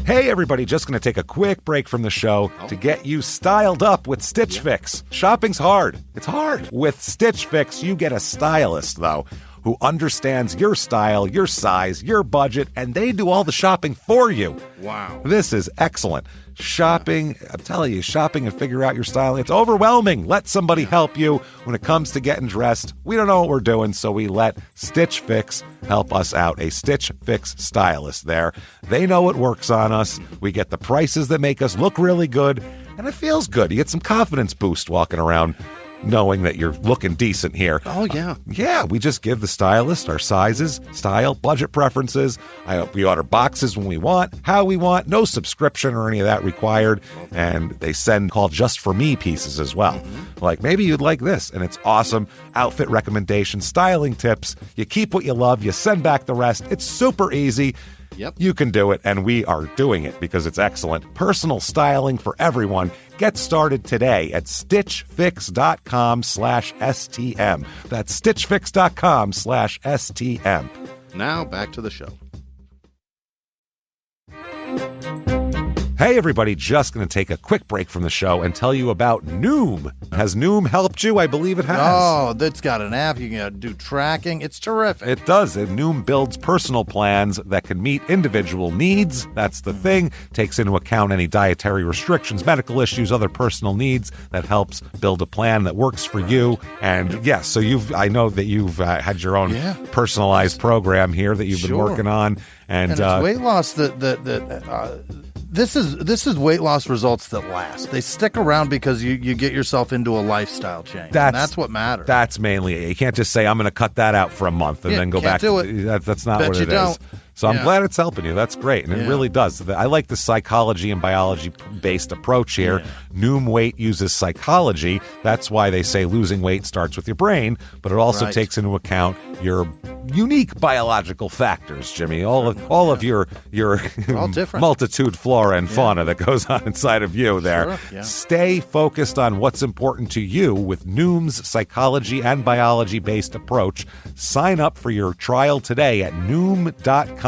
Hey, everybody, just going to take a quick break from the show to get you styled up with Stitch Fix. Shopping's hard. It's hard. With Stitch Fix, you get a stylist, though, who understands your style, your size, your budget, and they do all the shopping for you. Wow. This is excellent. Shopping, I'm telling you, shopping and figure out your style, it's overwhelming. Let somebody help you when it comes to getting dressed. We don't know what we're doing, so we let Stitch Fix help us out. A Stitch Fix stylist there. They know what works on us. We get the prices that make us look really good, and it feels good. You get some confidence boost walking around knowing that you're looking decent here. Oh, yeah. Yeah, we just give the stylist our sizes, style, budget preferences. We order boxes when we want, how we want, no subscription or any of that required. And they send called Just For Me pieces as well. Like, maybe you'd like this, and it's awesome. Outfit recommendations, styling tips. You keep what you love, you send back the rest. It's super easy. Yep. You can do it, and we are doing it because it's excellent. Personal styling for everyone. Get started today at stitchfix.com/STM. That's stitchfix.com/STM. Now back to the show. Hey, everybody, just going to take a quick break from the show and tell you about Noom. Has Noom helped you? I believe it has. Oh, that's got an app. You can do tracking. It's terrific. It does. And Noom builds personal plans that can meet individual needs. That's the thing. Takes into account any dietary restrictions, medical issues, other personal needs. That helps build a plan that works for you. And yes, so I know that you've had your own personalized program here that you've been working on. And it's weight loss This is weight loss results that last. They stick around because you get yourself into a lifestyle change. That's what matters. That's mainly it. You can't just say, I'm going to cut that out for a month and then go back to it. That's not what it is. So I'm glad it's helping you. That's great. And it really does. I like the psychology and biology-based approach here. Yeah. Noom Weight uses psychology. That's why they say losing weight starts with your brain, but it also takes into account your unique biological factors, Jimmy. All of your multitude flora and fauna that goes on inside of you there. Sure. Yeah. Stay focused on what's important to you with Noom's psychology and biology-based approach. Sign up for your trial today at Noom.com,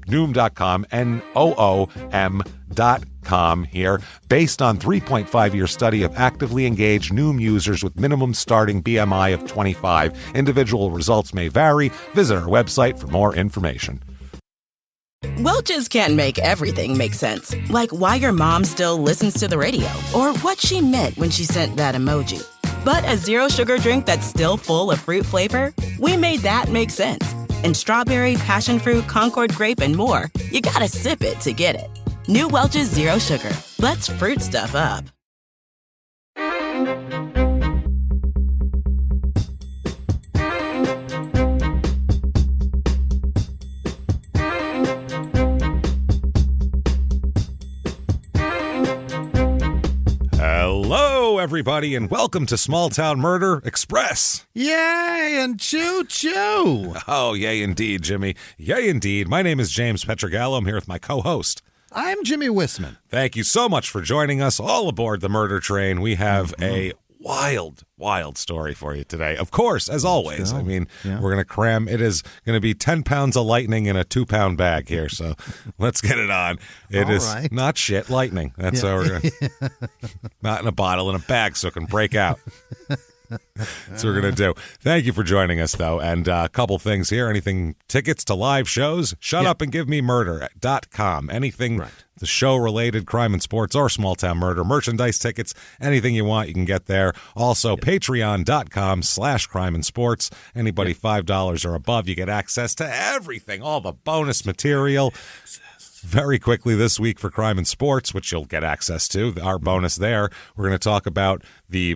Noom.com here. Based on 3.5-year study of actively engaged Noom users with minimum starting BMI of 25. Individual results may vary. Visit our website for more information. Welch's can't make everything make sense. Like why your mom still listens to the radio or what she meant when she sent that emoji. But a zero-sugar drink that's still full of fruit flavor, we made that make sense. And strawberry, passion fruit, Concord grape, and more, you gotta sip it to get it. New Welch's Zero Sugar. Let's fruit stuff up. Hello, everybody, and welcome to Small Town Murder Express. Yay, and choo-choo. Oh, yay indeed, Jimmy. Yay indeed. My name is James Pietragallo. I'm here with my co-host. I'm Jimmie Whisman. Thank you so much for joining us all aboard the murder train. We have a wild story for you today. Of course, as always. I mean, we're going to cram. It is going to be 10 pounds of lightning in a 2-pound bag here. So let's get it on. It is not shit, lightning. That's how we're going to. Not in a bottle, in a bag so it can break out. That's what we're going to do. Thank you for joining us, though. And a couple things here. Anything, tickets to live shows, shutupandgivememurder.com. Anything the show-related, crime and sports, or small-town murder, merchandise tickets, anything you want, you can get there. Also, patreon.com/crime and sports. Anybody $5 or above, you get access to everything, all the bonus material. Very quickly this week for Crime and Sports, which you'll get access to, our bonus there, we're going to talk about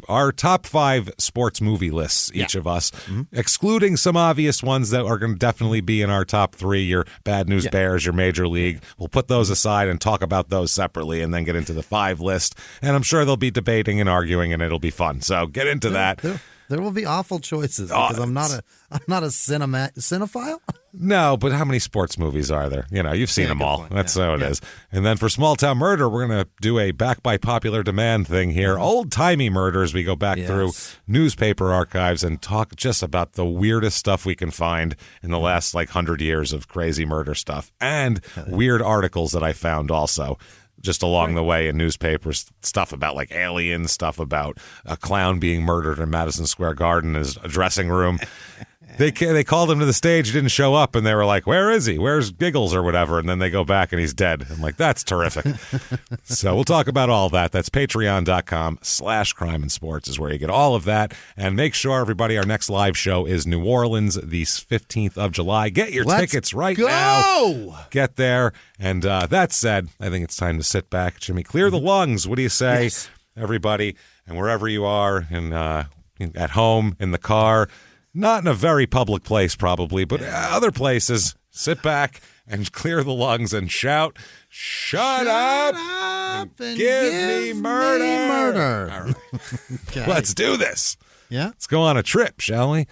our top 5 sports movie lists, each of us, excluding some obvious ones that are going to definitely be in our top 3, your Bad News Bears, your Major League. We'll put those aside and talk about those separately and then get into the 5 list. And I'm sure they'll be debating and arguing, and it'll be fun. So get into that. There will be awful choices because I'm not a cinephile. No, but how many sports movies are there? You've seen them all. That's how it is. And then for Small Town Murder, we're going to do a back by popular demand thing here. Old-timey murders. We go back through newspaper archives and talk just about the weirdest stuff we can find in the last 100 years of crazy murder stuff. And weird articles that I found also. Just along the way in newspapers, stuff about aliens, stuff about a clown being murdered in Madison Square Garden in his dressing room. They called him to the stage, he didn't show up, and they were like, where is he? Where's Giggles or whatever? And then they go back and he's dead. I'm like, that's terrific. So we'll talk about all that. That's patreon.com/crime and sports is where you get all of that. And make sure, everybody, our next live show is New Orleans, the 15th of July. Get your tickets right now. Get there. And that said, I think it's time to sit back. Jimmie, clear the lungs. What do you say, everybody? And wherever you are, at home, in the car, not in a very public place, probably, but other places, sit back and clear the lungs and shout, Shut up and give me murder. All right. Okay. Let's do this. Yeah. Let's go on a trip, shall we?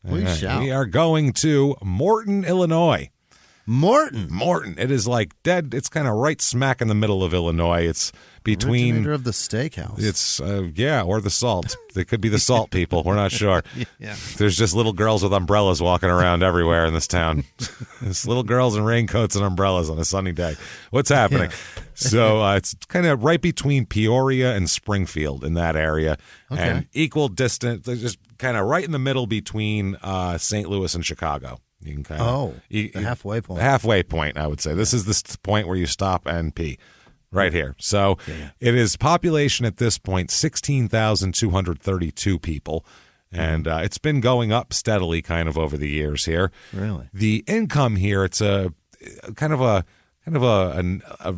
We shall. We are going to Morton, Illinois. Morton. It is dead. It's kind of right smack in the middle of Illinois. It's between originator of the steakhouse. It's or the salt. They could be the salt people. We're not sure. Yeah. There's just little girls with umbrellas walking around everywhere in this town. There's little girls in raincoats and umbrellas on a sunny day. What's happening? Yeah. So it's kind of right between Peoria and Springfield in that area, and equal distance. They're just kind of right in the middle between St. Louis and Chicago. You can kind of the halfway point. The halfway point, I would say. This is the point where you stop and pee. Right here. So it is population at this point, 16,232 people. And it's been going up steadily kind of over the years here. Really? The income here, it's a kind of a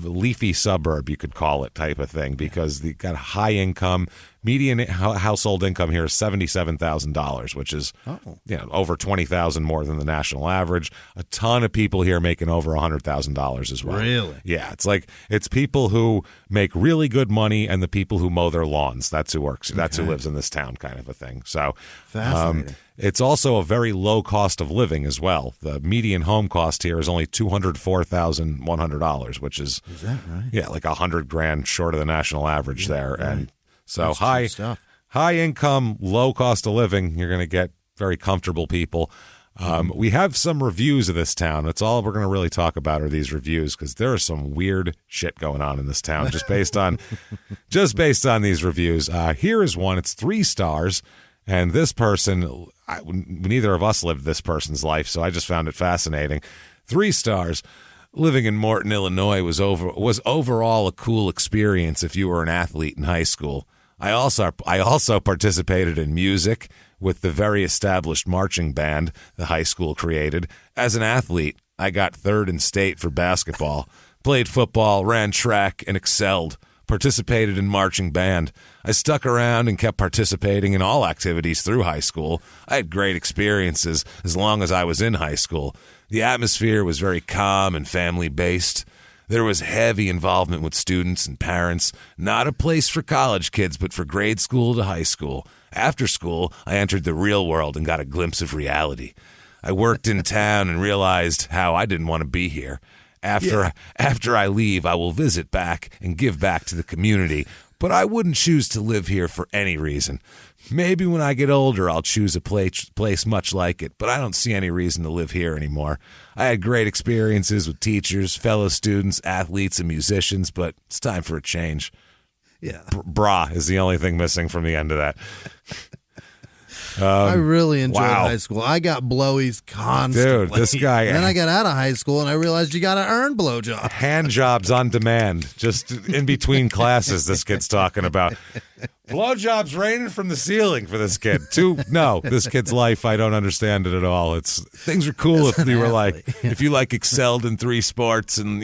leafy suburb, you could call it, type of thing, because they got a high income. Median household income here is $77,000, which is over $20,000 more than the national average. A ton of people here making over $100,000 as well. Really? Yeah, it's people who make really good money and the people who mow their lawns. That's who works. That's who lives in this town, kind of a thing. So fascinating. It's also a very low cost of living as well. The median home cost here is only $204,100, which is that right? Yeah, like $100,000 short of the national average there. Right. And so That's high income, low cost of living. You're going to get very comfortable people. We have some reviews of this town. That's all we're going to really talk about are these reviews, because there is some weird shit going on in this town just based on these reviews. Here is one. It's 3 stars, and this person, neither of us lived this person's life, so I just found it fascinating. 3 stars. Living in Morton, Illinois was overall a cool experience if you were an athlete in high school. I also participated in music with the very established marching band the high school created. As an athlete, I got 3rd in state for basketball, played football, ran track, and excelled. Participated in marching band. I stuck around and kept participating in all activities through high school. I had great experiences as long as I was in high school. The atmosphere was very calm and family-based. There was heavy involvement with students and parents. Not a place for college kids, but for grade school to high school. After school, I entered the real world and got a glimpse of reality. I worked in town and realized how I didn't want to be here. After I leave, I will visit back and give back to the community, but I wouldn't choose to live here for any reason. Maybe when I get older, I'll choose a place much like it, but I don't see any reason to live here anymore. I had great experiences with teachers, fellow students, athletes, and musicians, but it's time for a change. Yeah. Brah is the only thing missing from the end of that. I really enjoyed high school. I got blowies constantly. Dude, this guy. And then I got out of high school and I realized you got to earn blowjobs. Hand jobs on demand, just in between classes. This kid's talking about blowjobs raining from the ceiling for this kid. This kid's life, I don't understand it at all. Things are cool if you were if you excelled in 3 sports and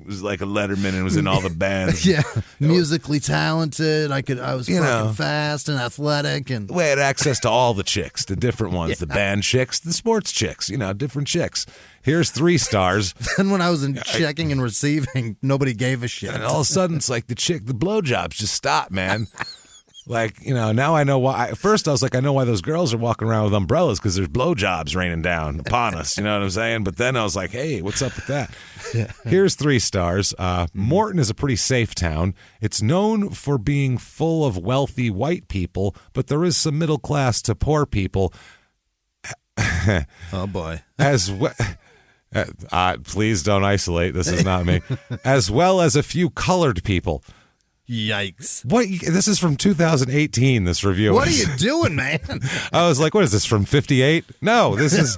was like a letterman and was in all the bands. Yeah, musically talented. I was fucking fast and athletic, and we had access to all the chicks, the different ones, the band chicks, the sports chicks. Different chicks. Here's 3 stars. Then when I was in checking and receiving, nobody gave a shit. And all of a sudden, it's like the blowjobs just stopped, man. Like, now I know why. At first, I was like, I know why those girls are walking around with umbrellas, because there's blowjobs raining down upon us. You know what I'm saying? But then I was like, hey, what's up with that? Here's 3 stars. Morton is a pretty safe town. It's known for being full of wealthy white people, but there is some middle class to poor people. Oh, boy. Please don't isolate. This is not me. As well as a few colored people. Yikes. What? This is from 2018, this review. What are you doing, man? I was like, what is this, from 58? No, this is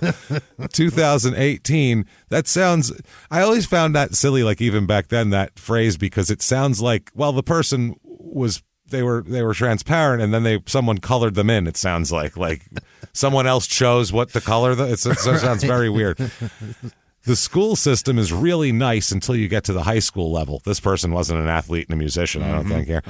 2018. That sounds, I always found that silly, like even back then, that phrase, because it sounds like, well, the person was, they were transparent, and then someone colored them in. It sounds like someone else chose what to color them. It sounds very weird. The school system is really nice until you get to the high school level. This person wasn't an athlete and a musician, I don't think here.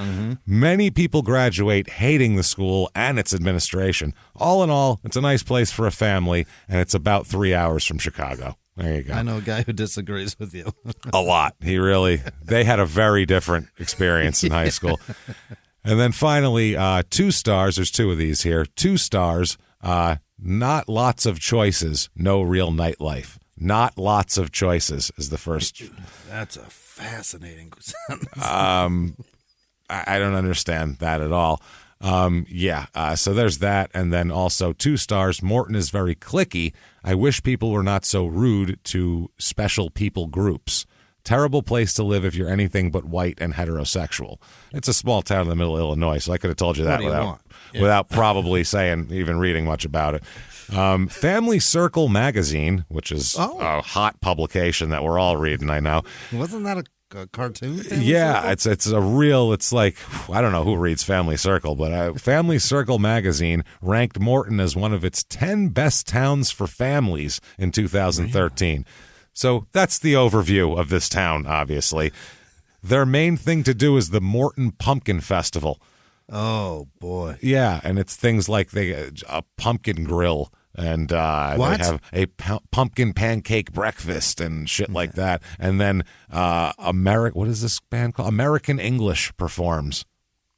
Many people graduate hating the school and its administration. All in all, it's a nice place for a family, and it's about 3 hours from Chicago. There you go. I know a guy who disagrees with you. A lot. They had a very different experience in high school. And then finally, 2 stars. There's 2 of these here. 2 stars. Not lots of choices. No real nightlife. Not lots of choices is the first. That's a fascinating sentence. I don't understand that at all. So there's that. And then also 2 stars. Morton is very cliquey. I wish people were not so rude to special people groups. Terrible place to live if you're anything but white and heterosexual. It's a small town in the middle of Illinois, so I could have told you that without probably even reading much about it. Family Circle magazine, which is a hot publication that we're all reading, I know. Wasn't that a cartoon? Yeah, it's a real, it's like, I don't know who reads Family Circle, but Family Circle magazine ranked Morton as one of its 10 best towns for families in 2013. Really? So that's the overview of this town, obviously. Their main thing to do is the Morton Pumpkin Festival. Oh, boy. Yeah, and it's things like a pumpkin grill, and they have a pumpkin pancake breakfast and shit like that. And then what is this band called? American English performs.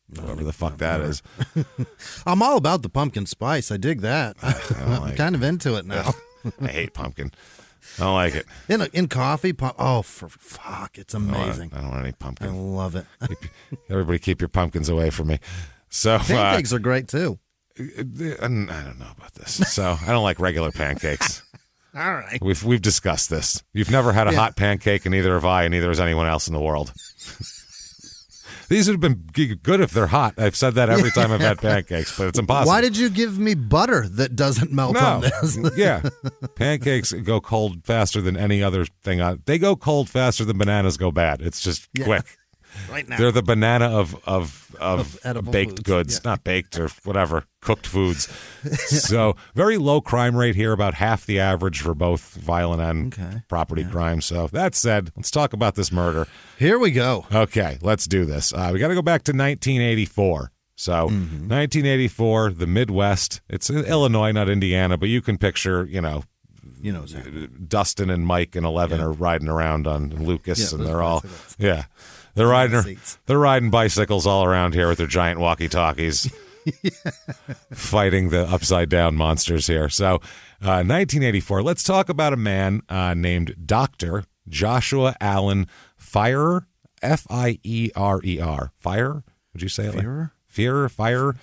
Whatever the fuck that is. I'm all about the pumpkin spice. I dig that. I'm kind of into it now. I hate pumpkin. I don't like it. In coffee? For fuck, it's amazing. I don't want any pumpkin. I love it. Everybody keep your pumpkins away from me. So pancakes are great, too. I don't know about this. So I don't like regular pancakes. All right. We've discussed this. You've never had a hot pancake, and neither have I, and neither has anyone else in the world. These would have been good if they're hot. I've said that every time I've had pancakes, but it's impossible. Why did you give me butter that doesn't melt on this? Yeah. Pancakes go cold faster than any other thing. They go cold faster than bananas go bad. It's just quick. Right now. They're the banana of baked foods. goods, not baked or whatever, cooked foods. So very low crime rate here, about half the average for both violent and property crime. So that said, let's talk about this murder. Here we go. Okay, let's do this. We got to go back to 1984. So 1984, the Midwest. It's in Illinois, not Indiana, but you can picture, exactly. Dustin and Mike and 11 are riding around on Lucas, and they're all, They're riding bicycles all around here with their giant walkie-talkies, fighting the upside-down monsters here. So, 1984. Let's talk about a man named Dr. Joshua Allen Fierer, F-I-E-R-E-R. Fire? Would you say it? Fierer?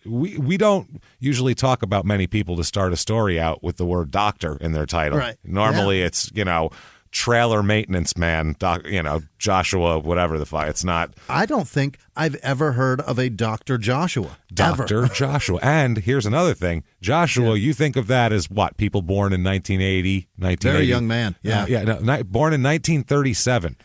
We don't usually talk about many people to start a story out with the word doctor in their title. Right. Normally, it's trailer maintenance man, Joshua, whatever the fuck. It's not. I don't think I've ever heard of a Dr. Joshua. Dr. Joshua. And here's another thing. Joshua, you think of that as what? People born in 1980, 1980. Very young man. Yeah. Born in 1937.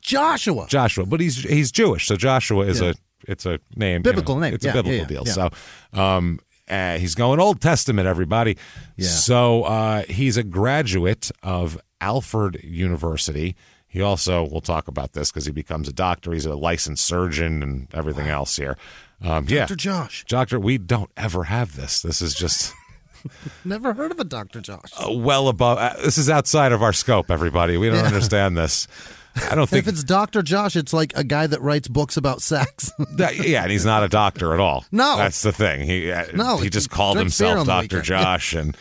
Joshua. But he's Jewish, so Joshua is it's a name. Biblical name. It's a biblical deal. Yeah. So, he's going Old Testament, everybody. Yeah. So he's a graduate of Alfred University. He also, we'll talk about this because he becomes a doctor. He's a licensed surgeon and everything else here. Dr. Josh. Doctor, we don't ever have this. This is just... Never heard of a Dr. Josh. Well above... this is outside of our scope, everybody. We don't understand this. I don't think if it's Dr. Josh, it's like a guy that writes books about sex. Yeah, and he's not a doctor at all. No. That's the thing. He just called drinks beer himself on the Dr. Josh, and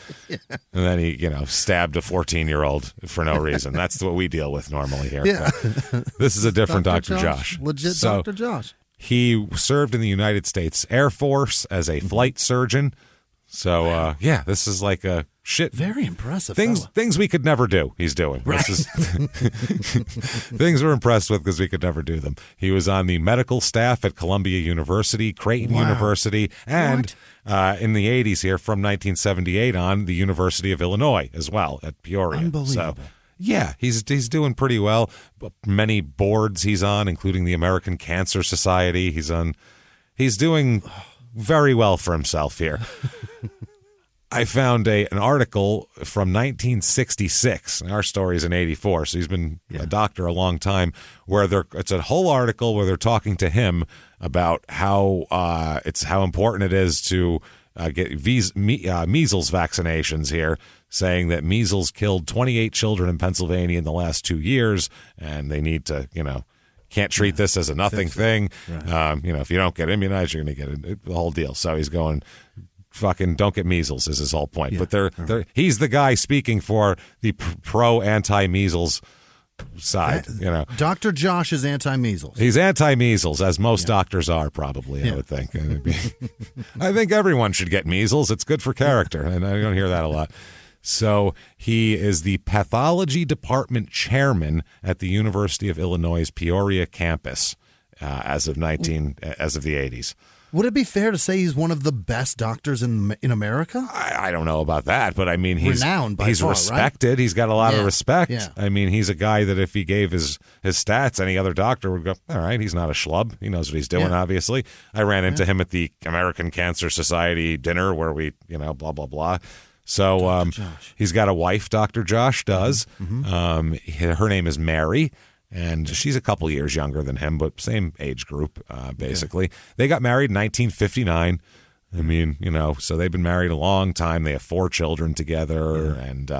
then he, stabbed a 14-year-old for no reason. That's what we deal with normally here. Yeah. This is a different Dr. Josh. Legit Dr. Josh. He served in the United States Air Force as a flight surgeon. So, this is like a shit. Very impressive. Things we could never do, he's doing. Right. This is things we're impressed with because we could never do them. He was on the medical staff at Columbia University, Creighton University, and in the 80s here from 1978 on, the University of Illinois as well at Peoria. Unbelievable. So, yeah, he's doing pretty well. Many boards he's on, including the American Cancer Society. He's doing very well for himself here. I found an article from 1966. Our story's in 84, so he's been a doctor a long time, where it's a whole article where they're talking to him about how important it is to get measles vaccinations here, saying that measles killed 28 children in Pennsylvania in the last 2 years, and they need to, can't treat this as a nothing thing. Right. If you don't get immunized, you're going to get the whole deal. So he's going, fucking don't get measles is his whole point. Yeah. But he's the guy speaking for the pro anti-measles side. Dr. Josh is anti-measles. He's anti-measles, as most doctors are, probably. I would think. I think everyone should get measles. It's good for character, and I don't hear that a lot. So he is the pathology department chairman at the University of Illinois' Peoria campus as of the 80s. Would it be fair to say he's one of the best doctors in America? I don't know about that, but I mean, he's renowned by he's far, respected. Right? He's got a lot of respect. Yeah. I mean, he's a guy that if he gave his stats, any other doctor would go, all right, he's not a schlub. He knows what he's doing, obviously. I ran into him at the American Cancer Society dinner where we, blah, blah, blah. So he's got a wife, Dr. Josh does. Mm-hmm. Her name is Mary. And she's a couple years younger than him, but same age group, basically. They got married in 1959. I mean, so they've been married a long time. They have 4 children together and,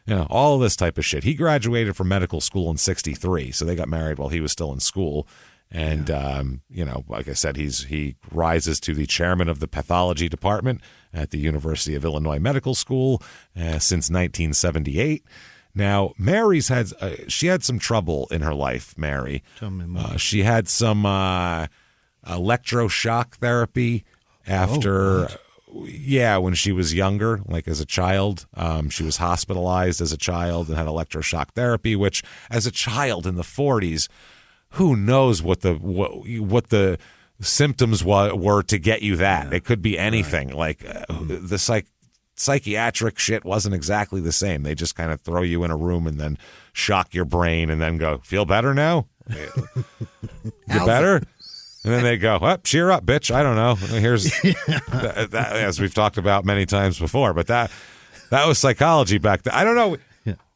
all of this type of shit. He graduated from medical school in 1963, so they got married while he was still in school. And, like I said, he rises to the chairman of the pathology department at the University of Illinois Medical School since 1978. Now, Mary's had some trouble in her life, Mary. Tell me more. She had some electroshock therapy after, when she was younger, like as a child. She was hospitalized as a child and had electroshock therapy, which as a child in the 40s, who knows what the symptoms were to get you that. It could be anything. Right. Like the psychiatric shit wasn't exactly the same. They just kind of throw you in a room and then shock your brain and then go, feel better now? You better? And then they go, cheer up, bitch. I don't know. Here's that, as we've talked about many times before, but that was psychology back then. I don't know.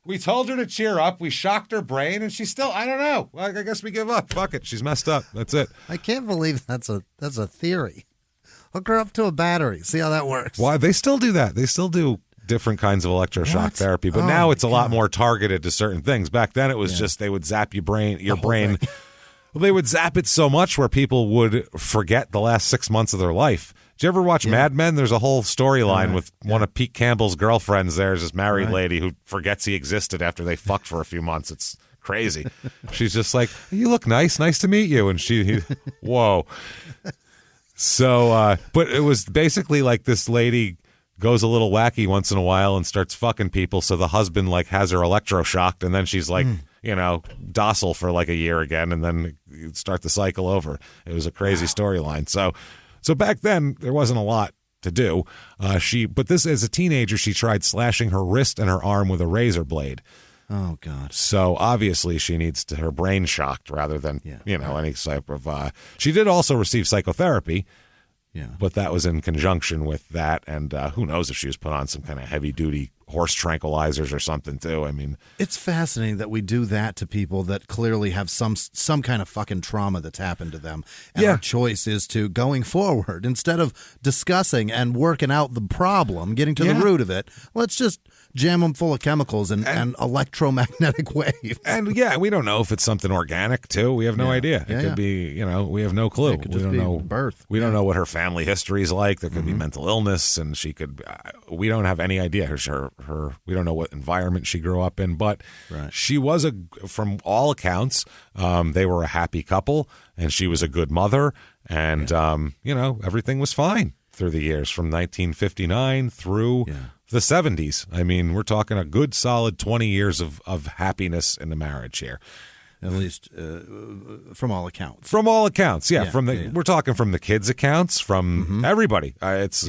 We told her to cheer up. We shocked her brain, and she's still, I don't know. Well, I guess we give up. Fuck it. She's messed up. That's it. I can't believe that's a theory. Hook her up to a battery. See how that works. Well, they still do that. They still do different kinds of electroshock therapy, but now it's a lot more targeted to certain things. Back then, it was just they would zap your brain. Well, they would zap it so much where people would forget the last 6 months of their life. Did you ever watch Mad Men? There's a whole storyline with one of Pete Campbell's girlfriends. There's this married lady who forgets he existed after they fucked for a few months. It's crazy. She's just like, you look nice. Nice to meet you. And whoa. So, but it was basically like this lady goes a little wacky once in a while and starts fucking people. So the husband has her electroshocked, and then she's docile for a year again, and then you start the cycle over. It was a crazy storyline. So back then there wasn't a lot to do. But this as a teenager, she tried slashing her wrist and her arm with a razor blade. Oh, God. So obviously she needs her brain shocked rather than, any type of... she did also receive psychotherapy, but that was in conjunction with that. And who knows if she was put on some kind of heavy-duty horse tranquilizers or something too. I mean, it's fascinating that we do that to people that clearly have some kind of fucking trauma that's happened to them. And our choice is to, going forward, instead of discussing and working out the problem, getting to the root of it, let's just jam them full of chemicals and electromagnetic waves. And we don't know if it's something organic too. We have no idea. It could be, we have no clue. We don't know birth. We don't know what her family history is like. There could be mental illness, and she could. We don't have any idea. We don't know what environment she grew up in, but she was from all accounts, they were a happy couple, and she was a good mother, and everything was fine through the years from 1959 through the 70s. I mean, we're talking a good solid 20 years of happiness in the marriage here. At least from all accounts. From all accounts, we're talking from the kids' accounts, from everybody. It's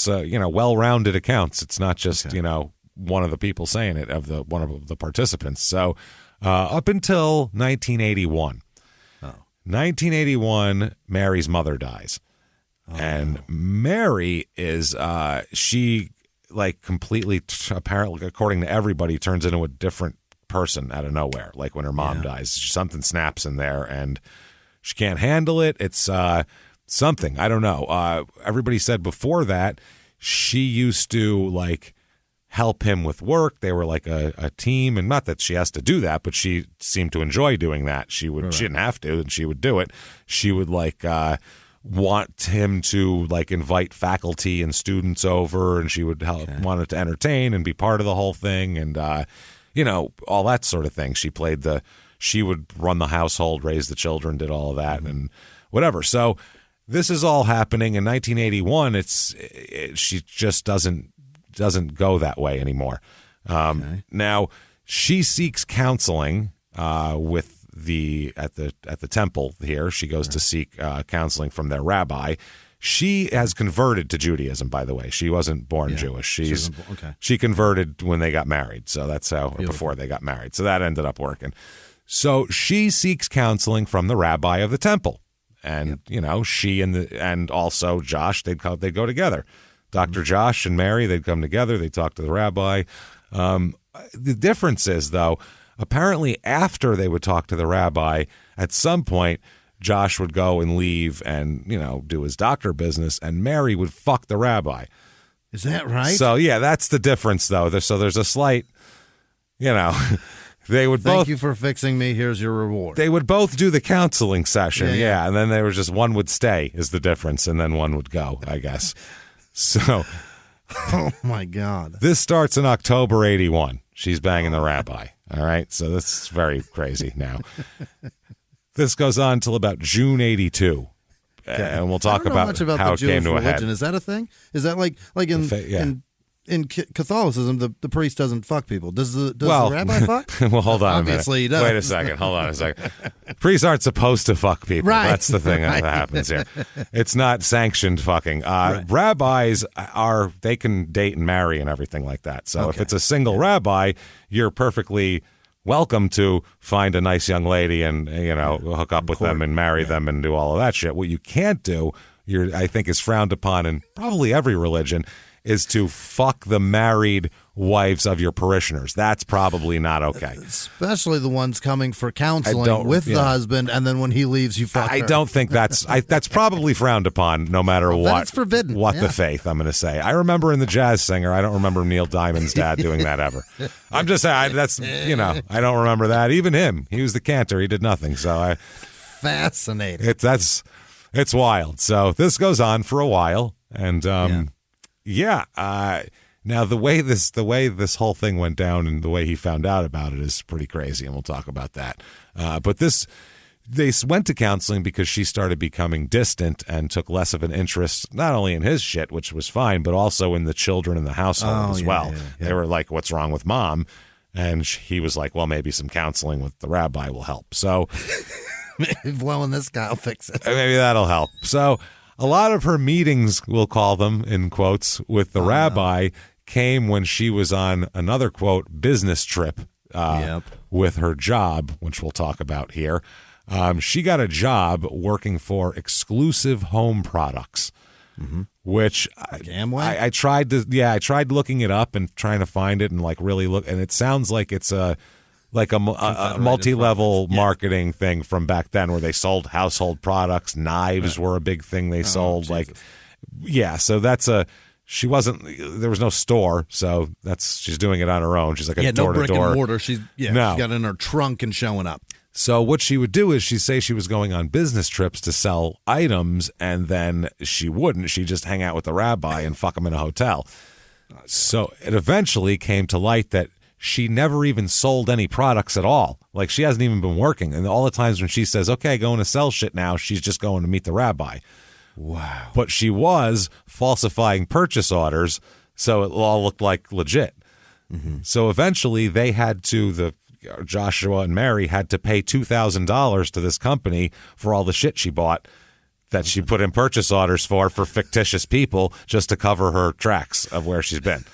well-rounded accounts. It's not just one of the people saying it, one of the participants. So up until 1981. 1981, Mary's mother dies. And Mary is she completely apparently, according to everybody, turns into a different person out of nowhere. Like when her mom dies, something snaps in there and she can't handle it. It's something, I don't know. Everybody said before that she used to help him with work. They were like a team, and not that she has to do that, but she seemed to enjoy doing that. She would she didn't have to, and she would do it. She would want him to invite faculty and students over, and she would wanted to entertain and be part of the whole thing, and all that sort of thing. She would run the household, raise the children, did all of that, and whatever. So this is all happening in 1981. She just doesn't go that way anymore. Now she seeks counseling with at the temple here. She goes to seek counseling from their rabbi. She has converted to Judaism, by the way. She wasn't born Jewish. She converted when they got married. So that's how before they got married. So that ended up working. So she seeks counseling from the rabbi of the temple, and she and also Josh, they'd go together. Dr. Josh and Mary, they'd come together. They'd talk to the rabbi. The difference is, though, apparently after they would talk to the rabbi, at some point, Josh would go and leave and, do his doctor business, and Mary would fuck the rabbi. Is that right? So, that's the difference, though. So there's a slight, they would both. Thank you for fixing me. Here's your reward. They would both do the counseling session, and then there was just one would stay is the difference, and then one would go, I guess. So, oh my God. This starts in October 81. She's banging the rabbi. All right. So this is very crazy now. This goes on till about June 82. Okay. And we'll talk about how it came to a head. Is that a thing? Is that like in Catholicism, the priest doesn't fuck people. Does the rabbi fuck? Well, hold on Obviously a minute. Wait a second. Hold on a second. Priests aren't supposed to fuck people. Right. That's the thing that happens here. It's not sanctioned fucking. Rabbis they can date and marry and everything like that. So if it's a single rabbi, you're perfectly welcome to find a nice young lady and hook up with them and marry them and do all of that shit. What you can't do, I think, is frowned upon in probably every religion, is to fuck the married wives of your parishioners. That's probably not okay. Especially the ones coming for counseling with the husband, and then when he leaves, you fuck her. I don't think that's probably frowned upon, no matter what. It's forbidden. What the faith, I'm going to say. I remember in The Jazz Singer, I don't remember Neil Diamond's dad doing that ever. I'm just saying, I don't remember that. Even him, he was the cantor. He did nothing. So fascinating. It's wild. So this goes on for a while, and now the way this whole thing went down and the way he found out about it is pretty crazy, and we'll talk about that. But they went to counseling because she started becoming distant and took less of an interest, not only in his shit, which was fine, but also in the children in the household as well. Yeah. They were like, "What's wrong with mom?" And he was like, "Well, maybe some counseling with the rabbi will help." So maybe blowing this guy will fix it. Maybe that'll help. So a lot of her meetings, we'll call them in quotes, with the rabbi came when she was on another, quote, business trip with her job, which we'll talk about here. She got a job working for Exclusive Home Products. which like Amway? I tried looking it up and trying to find it and like really look, and it sounds like it's a multi-level marketing thing from back then where they sold household products. Knives were a big thing they sold. So she wasn't, there was no store, so she's doing it on her own. She's like a door-to-door. No brick and mortar. She got in her trunk and showing up. So what she would do is she'd say she was going on business trips to sell items, and then she wouldn't. She'd just hang out with the rabbi and fuck him in a hotel. So it eventually came to light that she never even sold any products at all. Like, she hasn't even been working. And all the times when she says, okay, going to sell shit now, she's just going to meet the rabbi. Wow. But she was falsifying purchase orders, so it all looked like legit. Mm-hmm. So eventually they had to, Joshua and Mary had to pay $2,000 to this company for all the shit she bought that she put in purchase orders for fictitious people just to cover her tracks of where she's been.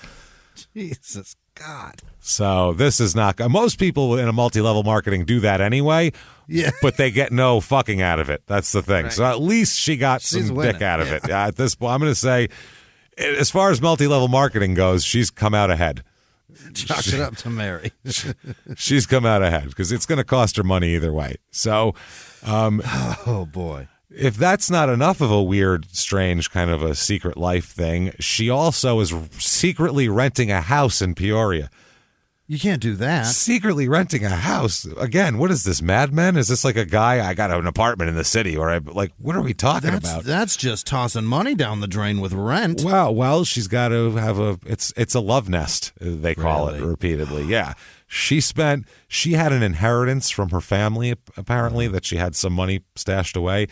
Jesus God. So this is not, most people in a multi-level marketing do that anyway, but they get no fucking out of it. That's the thing. Right. So at least she got some dick out of it. At this point, I'm going to say, as far as multi-level marketing goes, she's come out ahead. Chalk it up to Mary. She's come out ahead because it's going to cost her money either way. So, oh boy. If that's not enough of a weird, strange kind of a secret life thing, she also is secretly renting a house in Peoria. You can't do that. Secretly renting a house. Again, what is this, Mad Men? Is this like a guy, I got an apartment in the city, or what are we talking about? That's just tossing money down the drain with rent. Well, she's got to have it's a love nest, they call it repeatedly. Yeah. She had an inheritance from her family, apparently, that she had some money stashed away.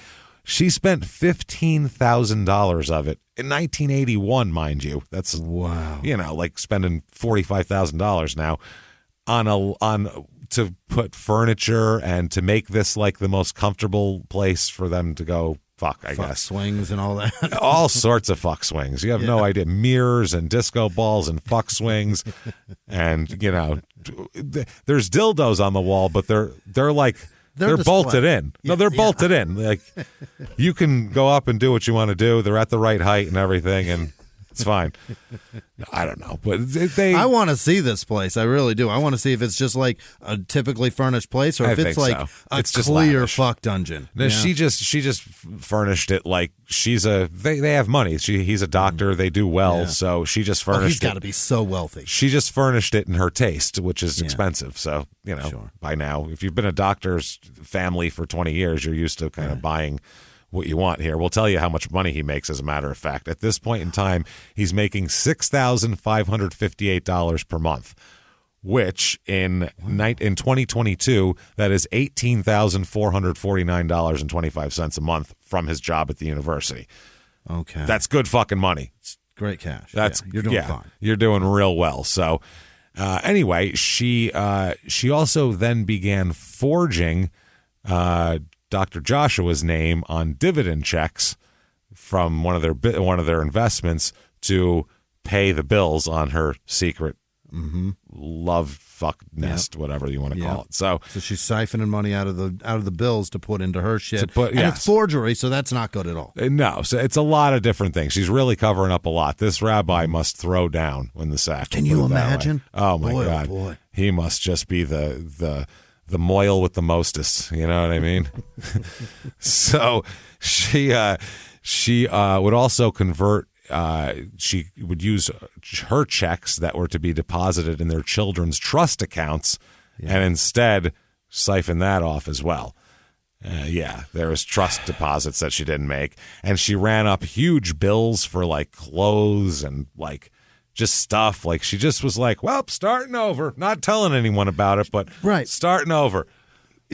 She spent $15,000 of it in 1981, mind you. That's wow. Like spending $45,000 now on to put furniture and to make this like the most comfortable place for them to go fuck guess. Swings and all that. All sorts of fuck swings. You have no idea. Mirrors and disco balls and fuck swings, and there's dildos on the wall, but they're like. They're bolted in. No, they're bolted in. Like, you can go up and do what you want to do. They're at the right height and everything, and it's fine. I don't know, but I want to see this place. I really do. I want to see if it's just like a typically furnished place, or if it's like a clear fuck dungeon. No, she just furnished it like they have money. He's a doctor. They do well, so she just furnished it. He's got to be so wealthy. She just furnished it in her taste, which is expensive. So by now, if you've been a doctor's family for 20 years, you're used to kind of buying what you want here. We'll tell you how much money he makes, as a matter of fact. At this point in time, he's making $6,558 per month, which in 2022, that is $18,449.25 a month from his job at the university. Okay. That's good fucking money. It's great cash. You're doing fine. You're doing real well. So anyway, she also then began forging Dr. Joshua's name on dividend checks from one of their investments to pay the bills on her secret love fuck nest, whatever you want to call it. So she's siphoning money out of the bills to put into her shit. And it's forgery, so that's not good at all. No, so it's a lot of different things. She's really covering up a lot. This rabbi must throw down when the sack. Can you imagine? Oh my God. Boy. He must just be the moil with the mostest, you know what I mean? So she would also convert. She would use her checks that were to be deposited in their children's trust accounts, and instead siphon that off as well. There was trust deposits that she didn't make, and she ran up huge bills for like clothes and like just stuff. Like, she just was like, well, starting over, not telling anyone about it, but starting over.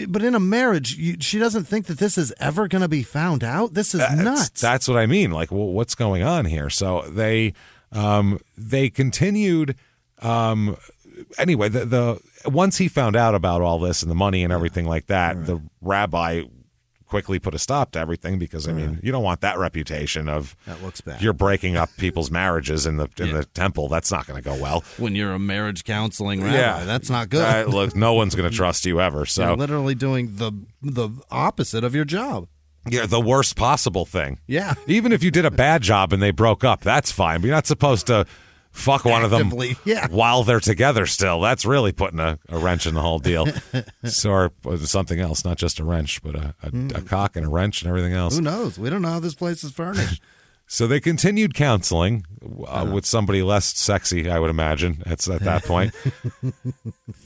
But in a marriage, she doesn't think that this is ever going to be found out. This is nuts. That's what I mean. Like, well, what's going on here? So they continued. Anyway, the once he found out about all this and the money and everything like that, the rabbi quickly put a stop to everything because, I mean, you don't want that reputation of that looks bad. You're breaking up people's marriages in the temple. That's not going to go well. When you're a marriage counseling rabbi, that's not good. Look, no one's going to trust you ever. So you're literally doing the opposite of your job. Yeah, the worst possible thing. Yeah. Even if you did a bad job and they broke up, that's fine. But you're not supposed to fuck one of them while they're together still. That's really putting a wrench in the whole deal. Or something else, not just a wrench, but a cock and a wrench and everything else. Who knows? We don't know how this place is furnished. So they continued counseling with somebody less sexy, I would imagine, at that point.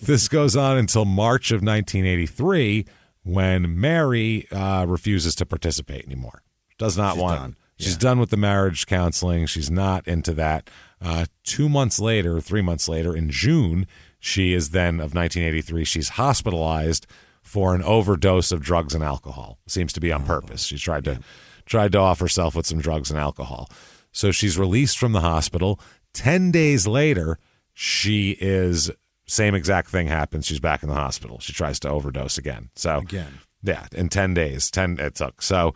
This goes on until March of 1983, when Mary refuses to participate anymore. Does not want. Done. She's done with the marriage counseling. She's not into that. 3 months later, in June, she is then of 1983. She's hospitalized for an overdose of drugs and alcohol. Seems to be on purpose. She tried to off herself with some drugs and alcohol. So she's released from the hospital. 10 days later, she is. Same exact thing happens. She's back in the hospital. She tries to overdose again. So yeah, in 10 days, it took. So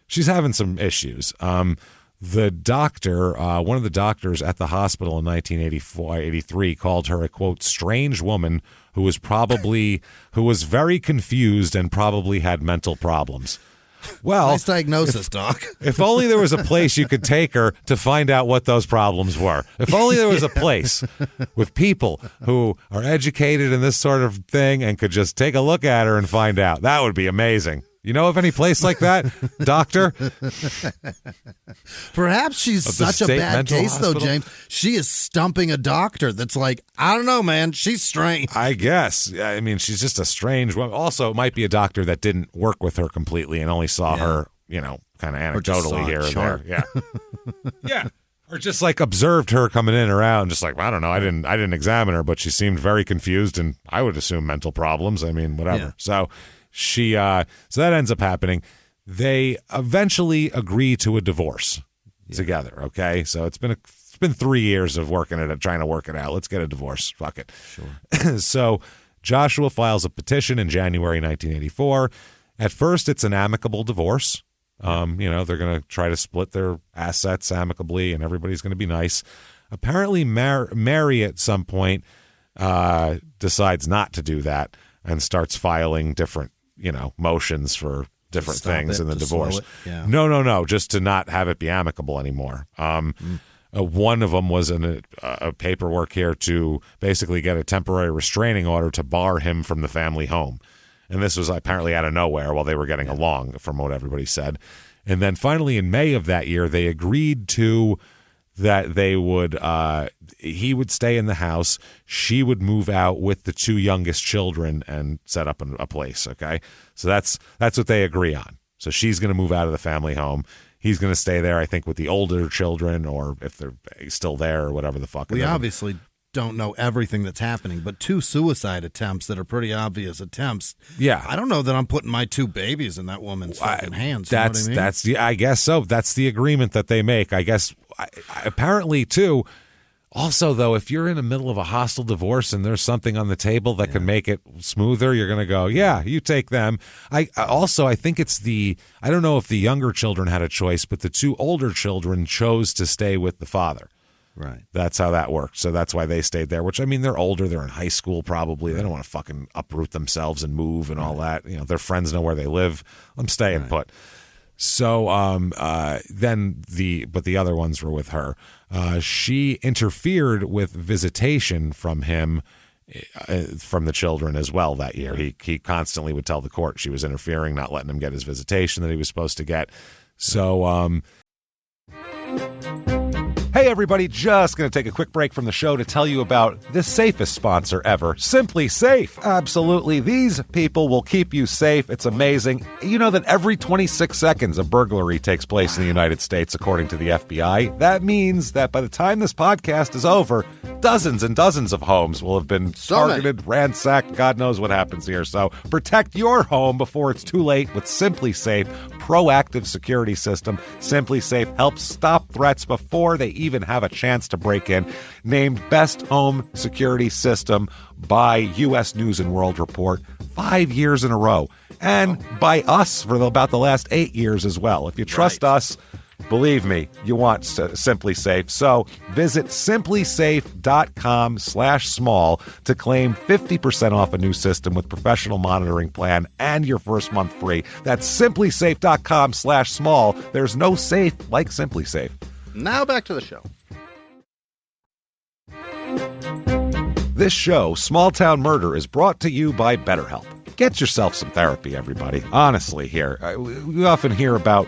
she's having some issues. The doctor, one of the doctors at the hospital in 1983 called her a, quote, strange woman who was very confused and probably had mental problems. Well, nice diagnosis, Doc. If only there was a place you could take her to find out what those problems were. If only there was a place with people who are educated in this sort of thing and could just take a look at her and find out. That would be amazing. You know of any place like that, doctor? Perhaps she's such a bad case, hospital? Though, James. She is stumping a doctor that's like, I don't know, man. She's strange. I guess. I mean, she's just a strange woman. Also, it might be a doctor that didn't work with her completely and only saw her, kind of anecdotally here and there. Yeah. Yeah. Or just like observed her coming in or out and just like, I don't know. I didn't examine her, but she seemed very confused and I would assume mental problems. I mean, whatever. Yeah. So so that ends up happening. They eventually agree to a divorce together. Okay, so it's been 3 years of trying to work it out. Let's get a divorce. Fuck it. Sure. So Joshua files a petition in January 1984. At first, it's an amicable divorce. They're going to try to split their assets amicably, and everybody's going to be nice. Apparently, Mary at some point decides not to do that and starts filing different motions for different things in the divorce. Yeah. No, just to not have it be amicable anymore. One of them was in a paperwork here to basically get a temporary restraining order to bar him from the family home. And this was apparently out of nowhere while they were getting along, from what everybody said. And then finally in May of that year, they agreed to that they would he would stay in the house, she would move out with the two youngest children and set up a place. Okay, so that's what they agree on. So she's going to move out of the family home. He's going to stay there, I think, with the older children, or if they're still there, or whatever the fuck. We obviously don't know everything that's happening, but 2 suicide attempts that are pretty obvious attempts. Yeah, I don't know that I'm putting my 2 babies in that woman's fucking hands. I guess so. That's the agreement that they make. I guess apparently too. Also, though, if you're in the middle of a hostile divorce and there's something on the table that can make it smoother, you're going to go, yeah, you take them. I think it's I don't know if the younger children had a choice, but the 2 older children chose to stay with the father. Right. That's how that worked. So that's why they stayed there, which, I mean, they're older. They're in high school probably. They don't want to fucking uproot themselves and move and all that. Their friends know where they live. I'm staying put. So then the other ones were with her. She interfered with visitation from him, from the children as well that year. He constantly would tell the court she was interfering, not letting him get his visitation that he was supposed to get. So hey, everybody, just going to take a quick break from the show to tell you about the safest sponsor ever, Simply Safe. Absolutely. These people will keep you safe. It's amazing. You know that every 26 seconds a burglary takes place in the United States, according to the FBI. That means that by the time this podcast is over, dozens and dozens of homes will have been targeted, ransacked. God knows what happens here. So protect your home before it's too late with Simply Safe proactive security system. Simply Safe helps stop threats before they even have a chance to break in. Named Best Home Security System by U.S. News & World Report 5 years in a row. And by us for about the last 8 years as well. If you trust us, Believe me, you want Simply Safe. So visit simplysafe.com/small to claim 50% off a new system with professional monitoring plan and your first month free. That's simplysafe.com/small. There's no safe like Simply Safe. Now back to the show. This show, Small Town Murder, is brought to you by BetterHelp. Get yourself some therapy, everybody. Honestly, here. We often hear about,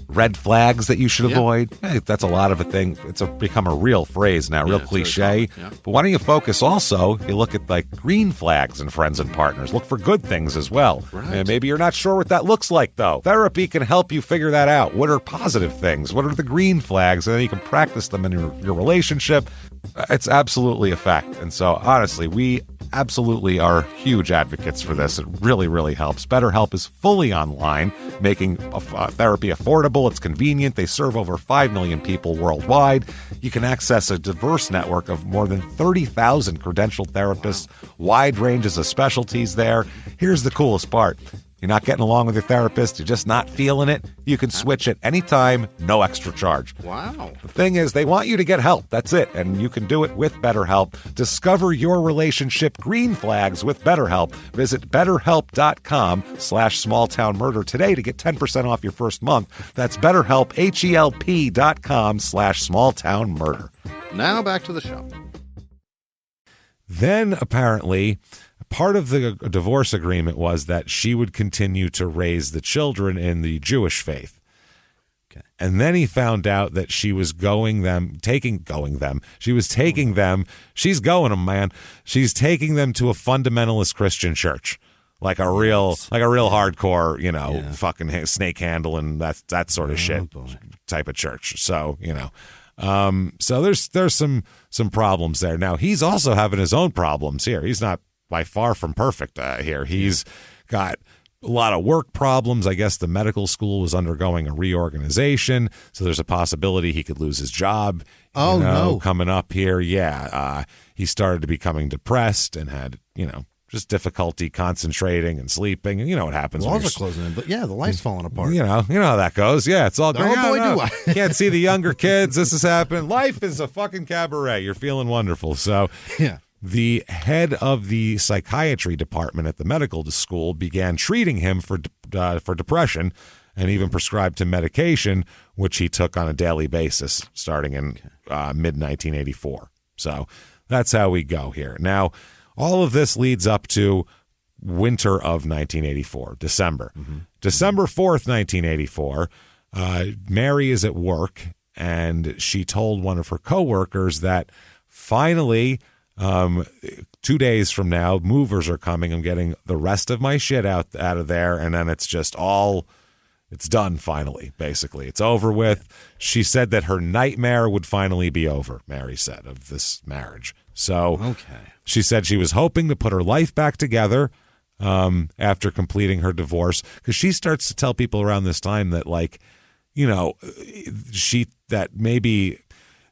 red flags that you should avoid. Hey, that's a lot of a thing. It's become a real phrase now, real cliche. Yeah. But why don't you focus also, you look at like green flags in friends and partners. Look for good things as well. Right. And maybe you're not sure what that looks like, though. Therapy can help you figure that out. What are positive things? What are the green flags? And then you can practice them in your relationship. It's absolutely a fact. And so, honestly, we absolutely are huge advocates for this. It really, really helps. BetterHelp is fully online, making therapy affordable. It's convenient. They serve over 5 million people worldwide. You can access a diverse network of more than 30,000 credentialed therapists, wide ranges of specialties there. Here's the coolest part. You're not getting along with your therapist, you're just not feeling it, you can switch at any time, no extra charge. Wow. The thing is, they want you to get help. That's it. And you can do it with BetterHelp. Discover your relationship green flags with BetterHelp. Visit BetterHelp.com/smalltownmurder today to get 10% off your first month. That's BetterHelp, HELP.com/smalltownmurder. Now back to the show. Then, apparently, part of the divorce agreement was that she would continue to raise the children in the Jewish faith. Okay. And then he found out that she was taking them. She's taking them to a fundamentalist Christian church. Like a real hardcore, fucking snake handling, that sort of shit type of church. So, so there's some problems there. Now, he's also having his own problems here. He's not by far from perfect here. He's got a lot of work problems. I guess the medical school was undergoing a reorganization, so there's a possibility he could lose his job. No. Coming up here. Yeah. He started to becoming depressed and had, just difficulty concentrating and sleeping. And you know what happens. Walls are closing in, but the light's falling apart. You know how that goes. Yeah, it's all going boy, do I. Can't see the younger kids. This is happening. Life is a fucking cabaret. You're feeling wonderful. So yeah. The head of the psychiatry department at the medical school began treating him for depression and even prescribed him medication, which he took on a daily basis starting in mid-1984. So that's how we go here. Now, all of this leads up to winter of 1984, December. Mm-hmm. December 4th, 1984, Mary is at work, and she told one of her coworkers that finally, 2 days from now, movers are coming. I'm getting the rest of my shit out of there, and then it's just it's done finally, basically. It's over with. She said that her nightmare would finally be over, Mary said, of this marriage. So She said she was hoping to put her life back together after completing her divorce, because she starts to tell people around this time that, that maybe